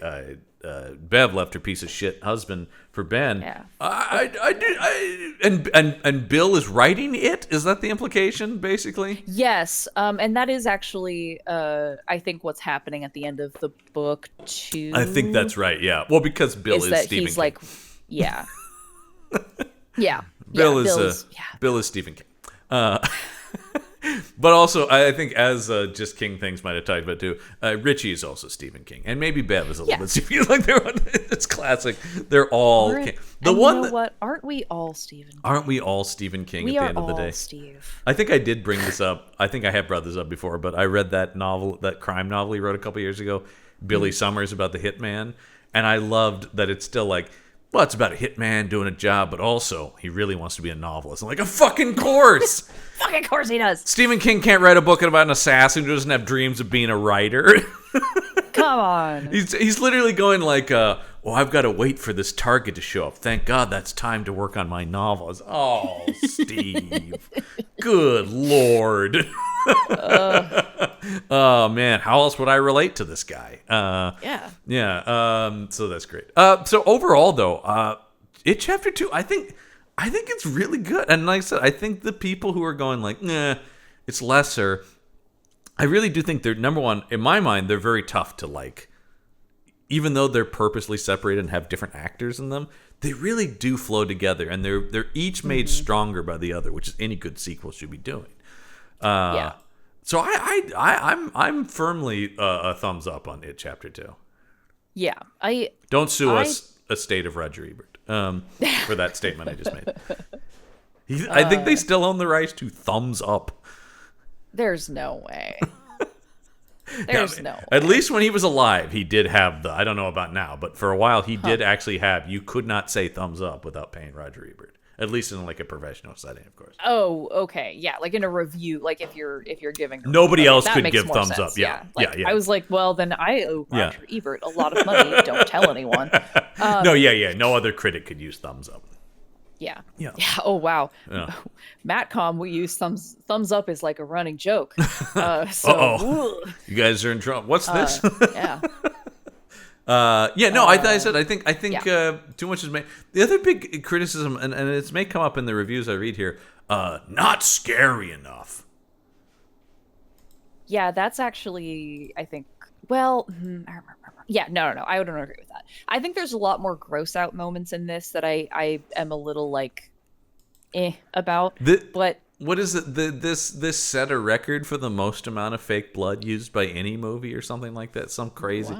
Bev left her piece of shit husband for Ben. Yeah. And Bill is writing it. Is that the implication, basically? Yes. And that is actually, I think, what's happening at the end of the book too. I think that's right. Yeah. Well, because Bill is that Stephen he's King. like, yeah, yeah. Bill is Stephen King. But also, I think as just King things might have talked about too, Richie is also Stephen King, and maybe Bev is a little bit Stephen. Like it's classic. They're all King. What? Aren't we all Stephen King? Aren't we all Stephen King at the end of the day? Steve. I think I did bring this up. I think I have brought this up before, but I read that novel, that crime novel he wrote a couple years ago, Billy Summers, about the hitman, and I loved that it's still like, well, it's about a hitman doing a job, but also he really wants to be a novelist. I'm like, a fucking course! Fucking course he does. Stephen King can't write a book about an assassin who doesn't have dreams of being a writer. Come on. He's literally going like, I've got to wait for this target to show up. Thank God that's time to work on my novels. Oh, Steve. Good Lord. Oh, man. How else would I relate to this guy? Yeah. So that's great. So overall, though, It Chapter 2, I think it's really good. And like I said, I think the people who are going like, nah, it's lesser, I really do think they're, number one, in my mind, they're very tough to like. Even though they're purposely separated and have different actors in them, they really do flow together, and they're each made stronger by the other, which is any good sequel should be doing. So I'm firmly a thumbs up on It Chapter 2. Yeah, don't sue us, Estate of Roger Ebert, for that statement I just made. I think they still own the rights to Thumbs Up. There's no way. There's no way. At least when he was alive, he did have I don't know about now, but for a while he did actually have, you could not say thumbs up without paying Roger Ebert. At least in like a professional setting, of course. Oh, okay. Yeah, like in a review, like if you're giving nobody else could give thumbs up. Yeah. Yeah. I was like, well, then I owe Roger Ebert a lot of money. Don't tell anyone. No other critic could use thumbs up. Yeah. Oh wow. Yeah. Matcom, we use thumbs up is like a running joke. You guys are in trouble. What's this? Yeah. I think too much is made. The other big criticism, and it may come up in the reviews I read here, not scary enough. Yeah, that's actually, I think, well, yeah, no, I wouldn't agree with that. I think there's a lot more gross out moments in this that I am a little like, about. But what is it? This set a record for the most amount of fake blood used by any movie or something like that. Some crazy,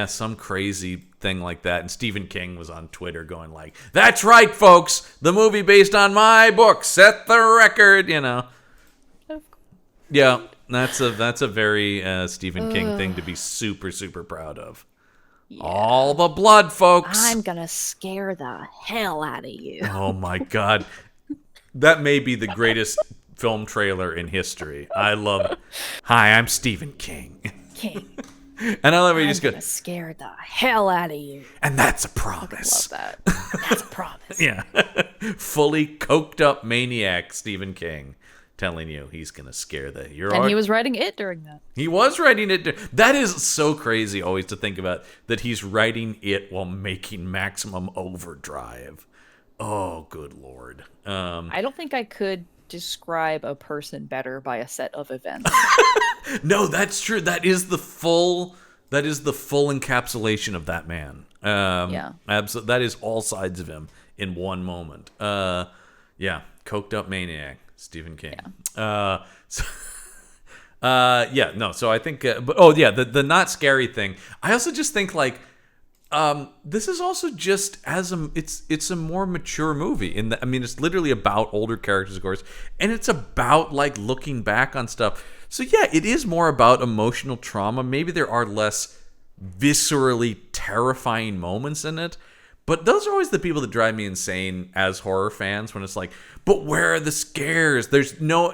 some crazy thing like that. And Stephen King was on Twitter going like, "That's right, folks. The movie based on my book set the record." You know. Yeah, that's a very Stephen King thing to be super, super proud of. Yeah. All the blood, folks. I'm gonna scare the hell out of you. Oh my God. That may be the greatest film trailer in history. I love it. Hi, I'm Stephen King. And I love it. You just go, scare the hell out of you. And that's a promise. I love that. That's a promise. Yeah. Fully coked up maniac Stephen King telling you he's going to scare the... he was writing it during that. He was writing it. That is so crazy always to think about, that he's writing it while making Maximum Overdrive. Oh, good Lord. I don't think I could describe a person better by a set of events. No, that's true. That is the full encapsulation of that man. Absolutely. That is all sides of him in one moment. Coked up maniac, Stephen King. Yeah. So I think the not scary thing. I also just think like, this is also just it's a more mature movie it's literally about older characters, of course, and it's about like looking back on stuff. So yeah, it is more about emotional trauma. Maybe there are less viscerally terrifying moments in it. But those are always the people that drive me insane as horror fans, when it's like, but where are the scares? There's no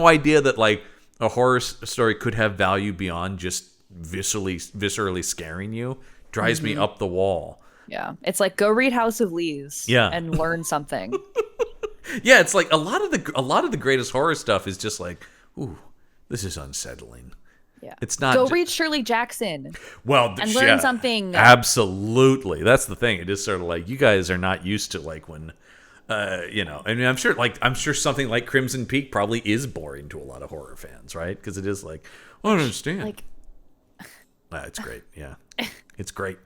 idea that like a horror story could have value beyond just viscerally scaring you. Drives me up the wall. Yeah. It's like, go read House of Leaves and learn something. Yeah, it's like a lot of the greatest horror stuff is just like, ooh, this is unsettling. Yeah. It's not. Go read Shirley Jackson. Well, and learn something. Absolutely. That's the thing. It is sort of like, you guys are not used to like when I mean, I'm sure something like Crimson Peak probably is boring to a lot of horror fans, right? Because it is like, I don't understand. Like, it's great. Yeah, it's great.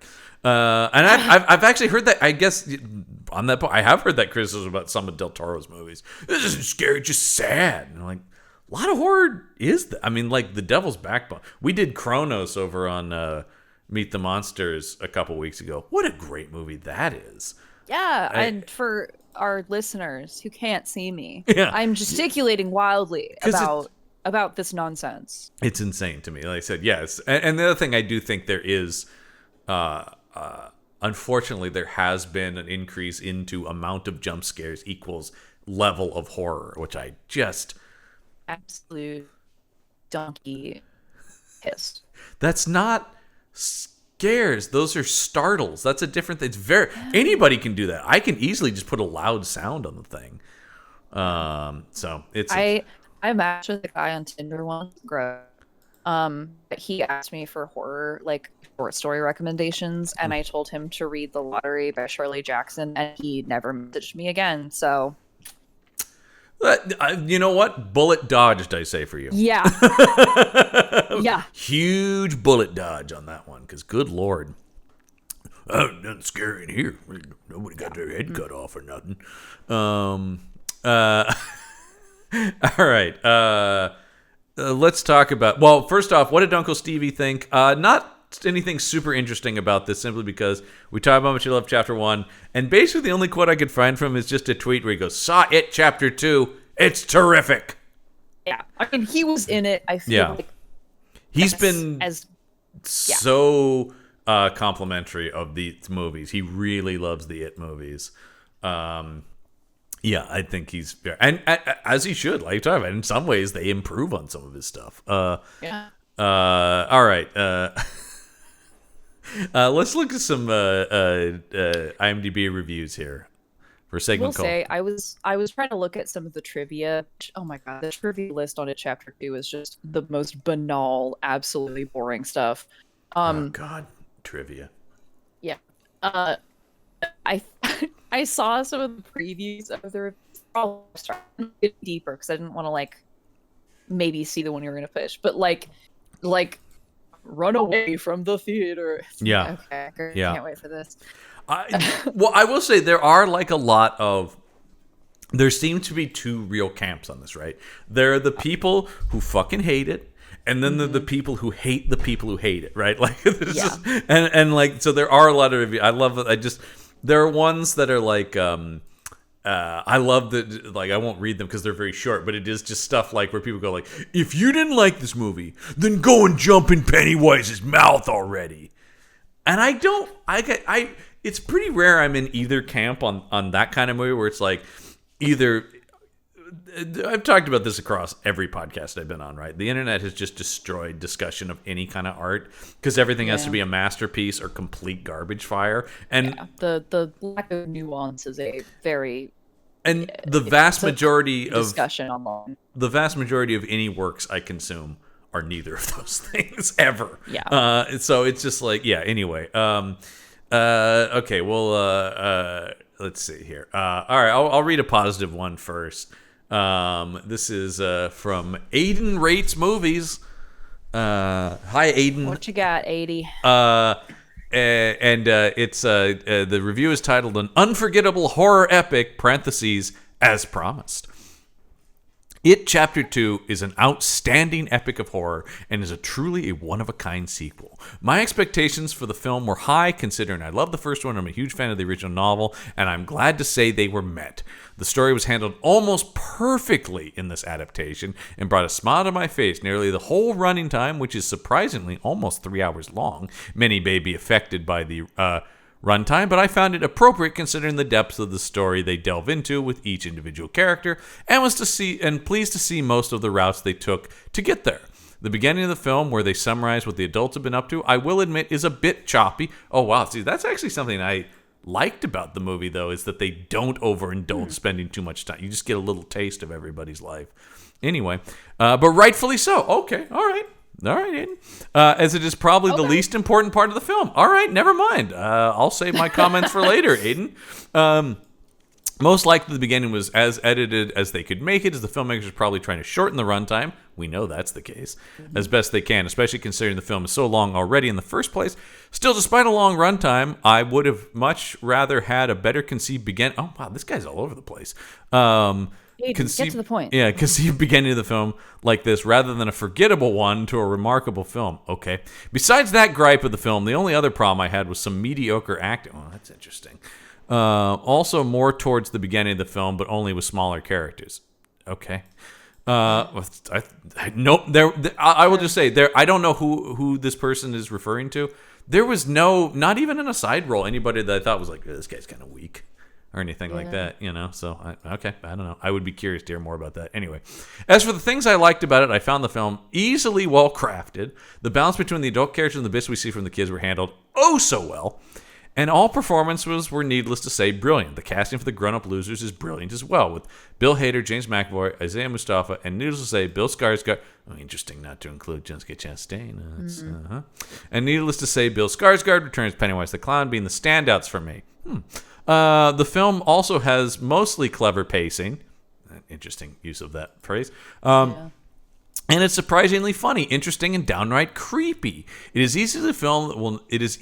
And I've actually heard that. I guess on that point, I have heard that criticism about some of Del Toro's movies. This isn't scary, just sad. And I'm like, a lot of horror is that. I mean, like The Devil's Backbone. We did Kronos over on Meet the Monsters a couple weeks ago. What a great movie that is. Yeah, and for our listeners who can't see me, I'm gesticulating wildly about this nonsense. It's insane to me. Like I said, yes. And the other thing I do think there is, unfortunately, there has been an increase into amount of jump scares equals level of horror, which I just... absolute donkey pissed. That's not scares. Those are startles. That's a different thing. It's very... Anybody can do that. I can easily just put a loud sound on the thing. So it's... I matched with a guy on Tinder once. He asked me for horror, like short story recommendations, and I told him to read The Lottery by Shirley Jackson, and he never messaged me again. So, you know what? Bullet dodged, I say for you. Yeah, yeah, huge bullet dodge on that one. Because good lord, nothing scary in here. Nobody got their head cut off or nothing. All right. Let's talk about... Well, first off, what did Uncle Stevie think? Not anything super interesting about this, simply because we talked about how much he loved Chapter 1, and basically the only quote I could find from him is just a tweet where he goes, "Saw it, Chapter 2. It's terrific." Yeah. I mean, he was in it. I feel like... He's been so complimentary of these movies. He really loves the It movies. Yeah, I think he's... And as he should, like talking about, in some ways, they improve on some of his stuff. All right. Let's look at some IMDb reviews here for a segment called... I was trying to look at some of the trivia. Oh my god, the trivia list on it, Chapter 2 is just the most banal, absolutely boring stuff. Oh god, trivia. Yeah. I saw some of the previews of the reviews. I'll start deeper because I didn't want to like maybe see the one you were gonna push, but like run away from the theater. Yeah. Okay. Great. Yeah. Can't wait for this. Well, I will say there are like a lot of... There seem to be two real camps on this, right? There are the people who fucking hate it, and then there are the people who hate the people who hate it, right? Like, just, and like, so there are a lot of reviews. I love it. There are ones that are like, I love that, like, I won't read them because they're very short, but it is just stuff like where people go like, if you didn't like this movie, then go and jump in Pennywise's mouth already. And it's pretty rare I'm in either camp on that kind of movie where it's like, either... I've talked about this across every podcast I've been on, right? The internet has just destroyed discussion of any kind of art because everything has to be a masterpiece or complete garbage fire. And the lack of nuance is a very... And the vast majority of... discussion online. The vast majority of any works I consume are neither of those things ever. Yeah. So it's just like, yeah, anyway. Okay, well, let's see here. All right, I'll read a positive one first. This is from Aiden Rates Movies. Hi, Aiden. What you got, 80? It's the review is titled "An Unforgettable Horror Epic (as promised)." It Chapter 2 is an outstanding epic of horror and is truly a one-of-a-kind sequel. My expectations for the film were high, considering I love the first one, I'm a huge fan of the original novel, and I'm glad to say they were met. The story was handled almost perfectly in this adaptation and brought a smile to my face nearly the whole running time, which is surprisingly almost 3 hours long. Many may be affected by the runtime, but I found it appropriate considering the depths of the story they delve into with each individual character, and pleased to see most of the routes they took to get there. The beginning of the film, where they summarize what the adults have been up to, I will admit is a bit choppy. Oh wow, see, that's actually something I liked about the movie, though, is that they don't overindulge spending too much time. You just get a little taste of everybody's life. Anyway, but rightfully so. Okay, all right, Aiden. As it is probably the least important part of the film. All right, never mind. I'll save my comments for later, Aiden. Most likely the beginning was as edited as they could make it, as the filmmakers are probably trying to shorten the runtime. We know that's the case. As best they can, especially considering the film is so long already in the first place. Still, despite a long runtime, I would have much rather had a better conceived beginning. Oh, wow, this guy's all over the place. Get to the point. Yeah, conceived beginning of the film like this rather than a forgettable one to a remarkable film. Okay. Besides that gripe of the film, the only other problem I had was some mediocre acting. Oh, that's interesting. Also more towards the beginning of the film, but only with smaller characters. Okay. I will just say there. I don't know who this person is referring to. There was not even in a side role, anybody that I thought was like, this guy's kind of weak or anything like that, So, I don't know. I would be curious to hear more about that. Anyway, as for the things I liked about it, I found the film easily well crafted. The balance between the adult characters and the bits we see from the kids were handled oh so well. And all performances were, needless to say, brilliant. The casting for the grown-up losers is brilliant as well, with Bill Hader, James McAvoy, Isaiah Mustafa, and needless to say, Bill Skarsgård. Oh, interesting not to include Jessica Chastain. And needless to say, Bill Skarsgård returns Pennywise the Clown, being the standouts for me. The film also has mostly clever pacing. Interesting use of that phrase. And it's surprisingly funny, interesting, and downright creepy. It is easily a film that will. It's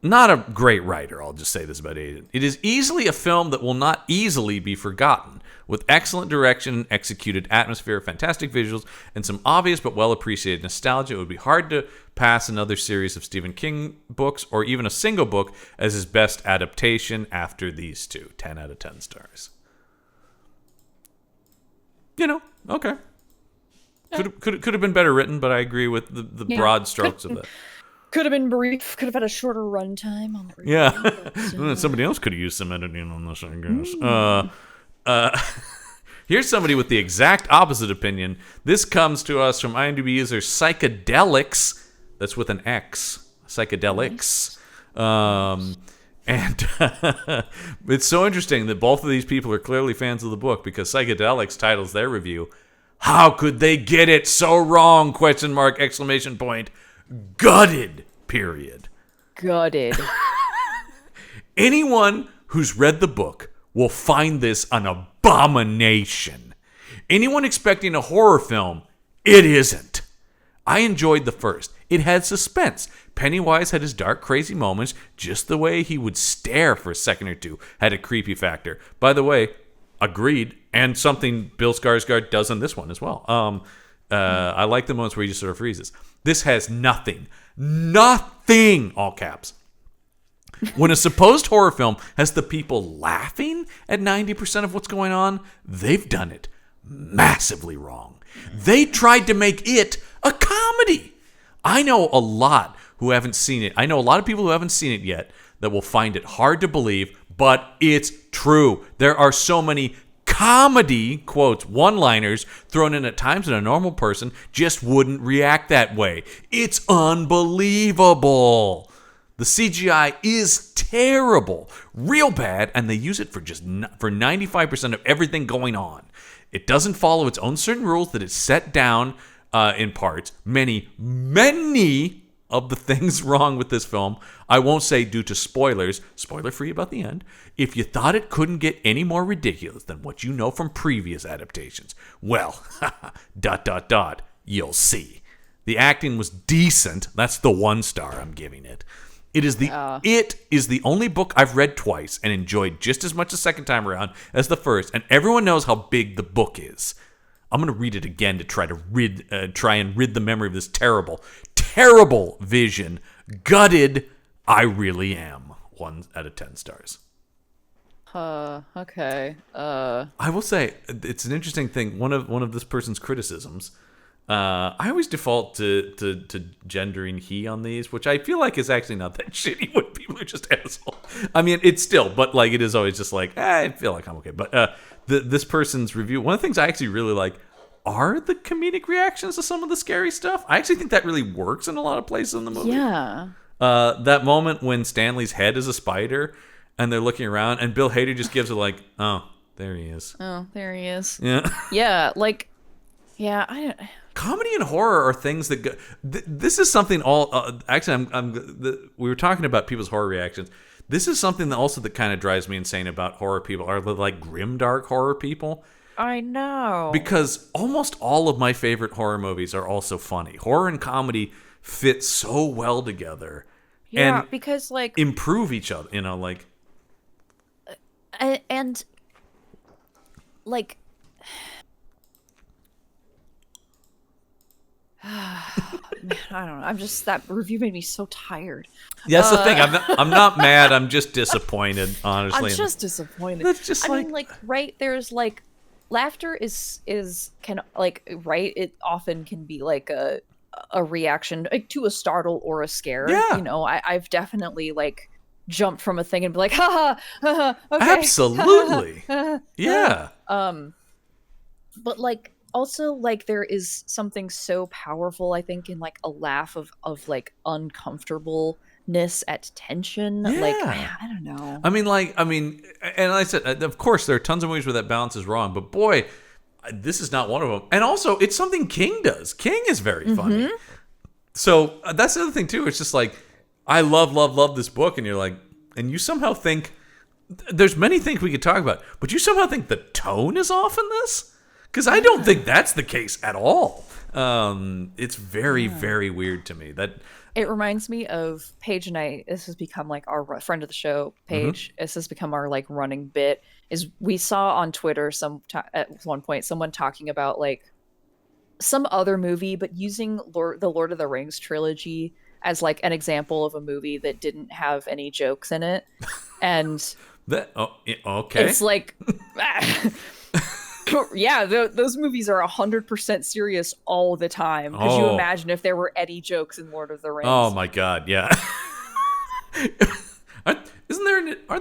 not a great writer, I'll just say this about Aiden. It is easily a film that will not easily be forgotten, with excellent direction, executed atmosphere, fantastic visuals, and some obvious but well-appreciated nostalgia. It would be hard to pass another series of Stephen King books, or even a single book, as his best adaptation after these two. 10 out of 10 stars. Okay. Could have been better written, but I agree with the broad strokes of that. Could have been brief. Could have had a shorter runtime on the review. Yeah. Somebody else could have used some editing on this, I guess. Here's somebody with the exact opposite opinion. This comes to us from IMDb user Psychedelics. That's with an X. Psychedelics. And it's so interesting that both of these people are clearly fans of the book, because Psychedelics titles their review, "How could they get it so wrong?" ? Gutted, period. Gutted. Anyone who's read the book will find this an abomination. Anyone expecting a horror film, it isn't. I enjoyed the first. It had suspense. Pennywise had his dark, crazy moments, just the way he would stare for a second or two had a creepy factor. By the way, agreed, and something Bill Skarsgård does in this one as well. I like the moments where he just sort of freezes. This has nothing, all caps. When a supposed horror film has the people laughing at 90% of what's going on, they've done it massively wrong. They tried to make it a comedy. I know a lot who haven't seen it. I know a lot of people who haven't seen it yet that will find it hard to believe, but it's true. There are so many comedy, quotes, one-liners thrown in at times that a normal person just wouldn't react that way. It's unbelievable. The CGI is terrible, real bad, and they use it for 95% of everything going on. It doesn't follow its own certain rules that it's set down in parts. Many of the things wrong with this film, I won't say due to spoilers, spoiler-free about the end. If you thought it couldn't get any more ridiculous than what you know from previous adaptations, well, ... you'll see. The acting was decent. That's the 1 star I'm giving it. It is the only book I've read twice and enjoyed just as much the second time around as the first, and everyone knows how big the book is. I'm going to read it again to try and rid the memory of this terrible, terrible vision. Gutted, I really am. 1 out of 10 stars. Okay. I will say it's an interesting thing. One of this person's criticisms. I always default to gendering he on these, which I feel like is actually not that shitty when people are just assholes. I mean, it's still, but like it is always just like I feel like I'm okay. But this person's review, one of the things I actually really like are the comedic reactions to some of the scary stuff. I actually think that really works in a lot of places in the movie. Yeah. That moment when Stanley's head is a spider and they're looking around and Bill Hader just gives it like, oh, there he is. Oh, there he is. Yeah. Yeah, like, yeah, comedy and horror are things that go, this is something actually we were talking about people's horror reactions. This is something that kind of drives me insane about horror people are the like grimdark horror people. I know. Because almost all of my favorite horror movies are also funny. Horror and comedy fit so well together. Yeah, and because like improve each other, like and like man, I don't know. That review made me so tired. Yeah, that's the thing. I'm not mad. I'm just disappointed, honestly. I'm just disappointed. That's just I mean, like, right? There's like laughter is can like right. It often can be like a reaction like, to a startle or a scare. Yeah. I've definitely like jumped from a thing and be like, ha ha, okay. Absolutely. Yeah. But like. Also, like, there is something so powerful, I think, in like a laugh of like uncomfortableness at tension. Yeah. Like, I don't know. I mean, and I said, of course, there are tons of movies where that balance is wrong, but boy, this is not one of them. And also, it's something King does. King is very funny. So that's the other thing too. It's just like, I love this book, and you're like, and you somehow think there's many things we could talk about, but you somehow think the tone is off in this. Because I don't think that's the case at all. It's very, very weird to me. That it reminds me of Paige and I. This has become like our friend of the show, Paige. This has become our like running bit. Is we saw on Twitter at one point someone talking about like some other movie, but using the Lord of the Rings trilogy as like an example of a movie that didn't have any jokes in it, and okay, it's like. Yeah, those movies are 100% serious all the time. Could you imagine if there were any jokes in Lord of the Rings? Oh my God, yeah. Aren't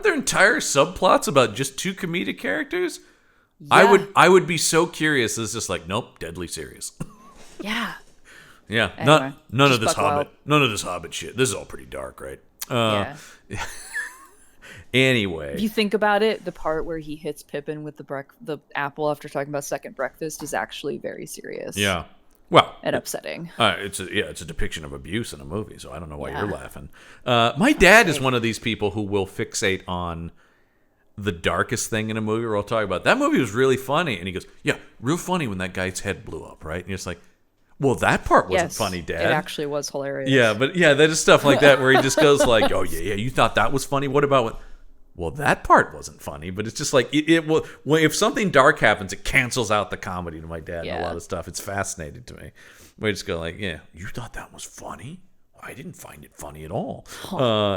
there entire subplots about just 2 comedic characters? Yeah. I would be so curious. It's just like, nope, deadly serious. Yeah. Yeah. Anyway, none of this Hobbit shit. This is all pretty dark, right? Yeah. Anyway, if you think about it, the part where he hits Pippin with the apple after talking about second breakfast is actually very serious. Yeah, well, and upsetting. It's a depiction of abuse in a movie, so I don't know why you're laughing. My dad is one of these people who will fixate on the darkest thing in a movie. Where I'll talk about that movie was really funny, and he goes, "Yeah, real funny when that guy's head blew up, right?" And you're just like, well, that part wasn't funny, Dad. It actually was hilarious. Yeah, but that is stuff like that where he just goes like, "Oh yeah, you thought that was funny? What about what?" Well, that part wasn't funny, but it's just like it will. If something dark happens, it cancels out the comedy to my dad and a lot of stuff. It's fascinating to me. We just go like, "Yeah, you thought that was funny? I didn't find it funny at all."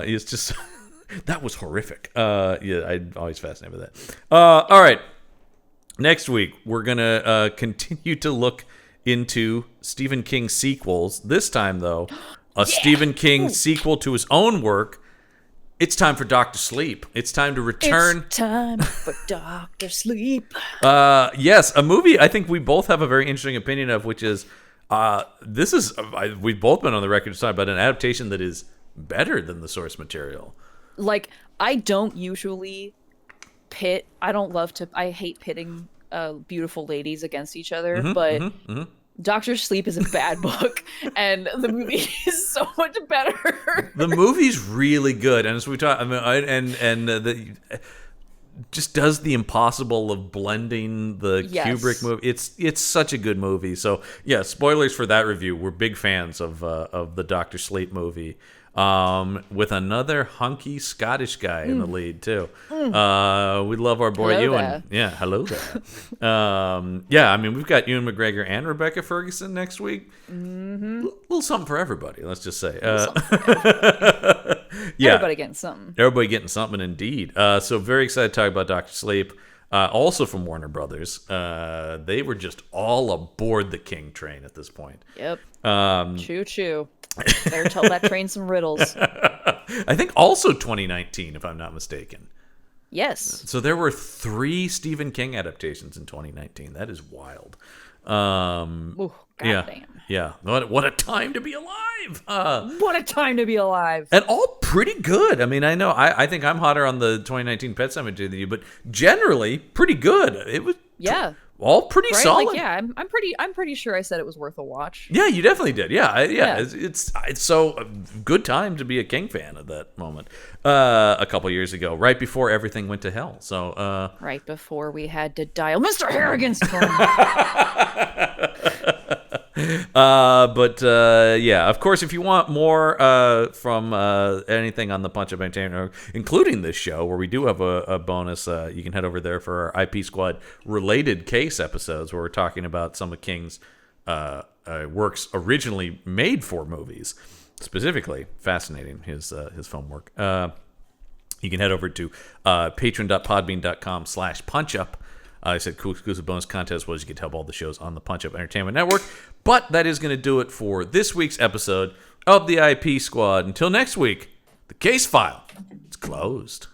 It's just that was horrific. I'm always fascinated with that. All right, next week we're gonna continue to look into Stephen King sequels. This time, though, Stephen King sequel to his own work. It's time for Dr. Sleep. It's time to return. It's time for Dr. Sleep. Yes, a movie I think we both have a very interesting opinion of, which is we've both been on the record to talk about an adaptation that is better than the source material. Like, I don't usually pit. I hate pitting beautiful ladies against each other, but Dr. Sleep is a bad book, and the movie is so much better. The movie's really good, and as we talk, I mean, just does the impossible of blending the Kubrick movie. It's such a good movie. So yeah, spoilers for that review. We're big fans of the Dr. Sleep movie. With another hunky Scottish guy in the lead too. We love our boy hello Ewan. there. Yeah, hello there. Yeah, I mean we've got Ewan McGregor and Rebecca Ferguson next week. Mm-hmm. Little something for everybody. Let's just say. Yeah, everybody getting something. Everybody getting something indeed. So very excited to talk about Dr. Sleep. Also from Warner Brothers. They were just all aboard the King train at this point. Yep. Choo choo. Better tell that train some riddles. I think also 2019, if I'm not mistaken. Yes. So there were 3 Stephen King adaptations in 2019. That is wild. Ooh, goddamn. Yeah. What a time to be alive. What a time to be alive. And all pretty good. I mean, I know I think I'm hotter on the 2019 Pet Sematary than you, but generally pretty good. It was all pretty solid. Like, yeah, I'm pretty sure I said it was worth a watch. Yeah, you definitely did. Yeah. It's so a good time to be a King fan at that moment. A couple years ago, right before everything went to hell. So right before we had to dial Mr. Harrigan's phone. Yeah, of course, if you want more from anything on the Punch Up Entertainment, including this show, where we do have a bonus, you can head over there for our IP Squad related case episodes, where we're talking about some of King's works originally made for movies. Specifically, fascinating, his film work. You can head over to patreon.podbean.com/punchup. I said cool exclusive bonus contest was you could help all the shows on the Punch Up Entertainment Network. But that is going to do it for this week's episode of the IP Squad. Until next week, the case file is closed.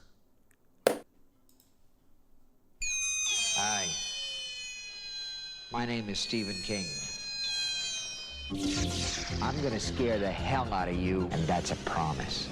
Hi. My name is Stephen King. I'm going to scare the hell out of you, and that's a promise.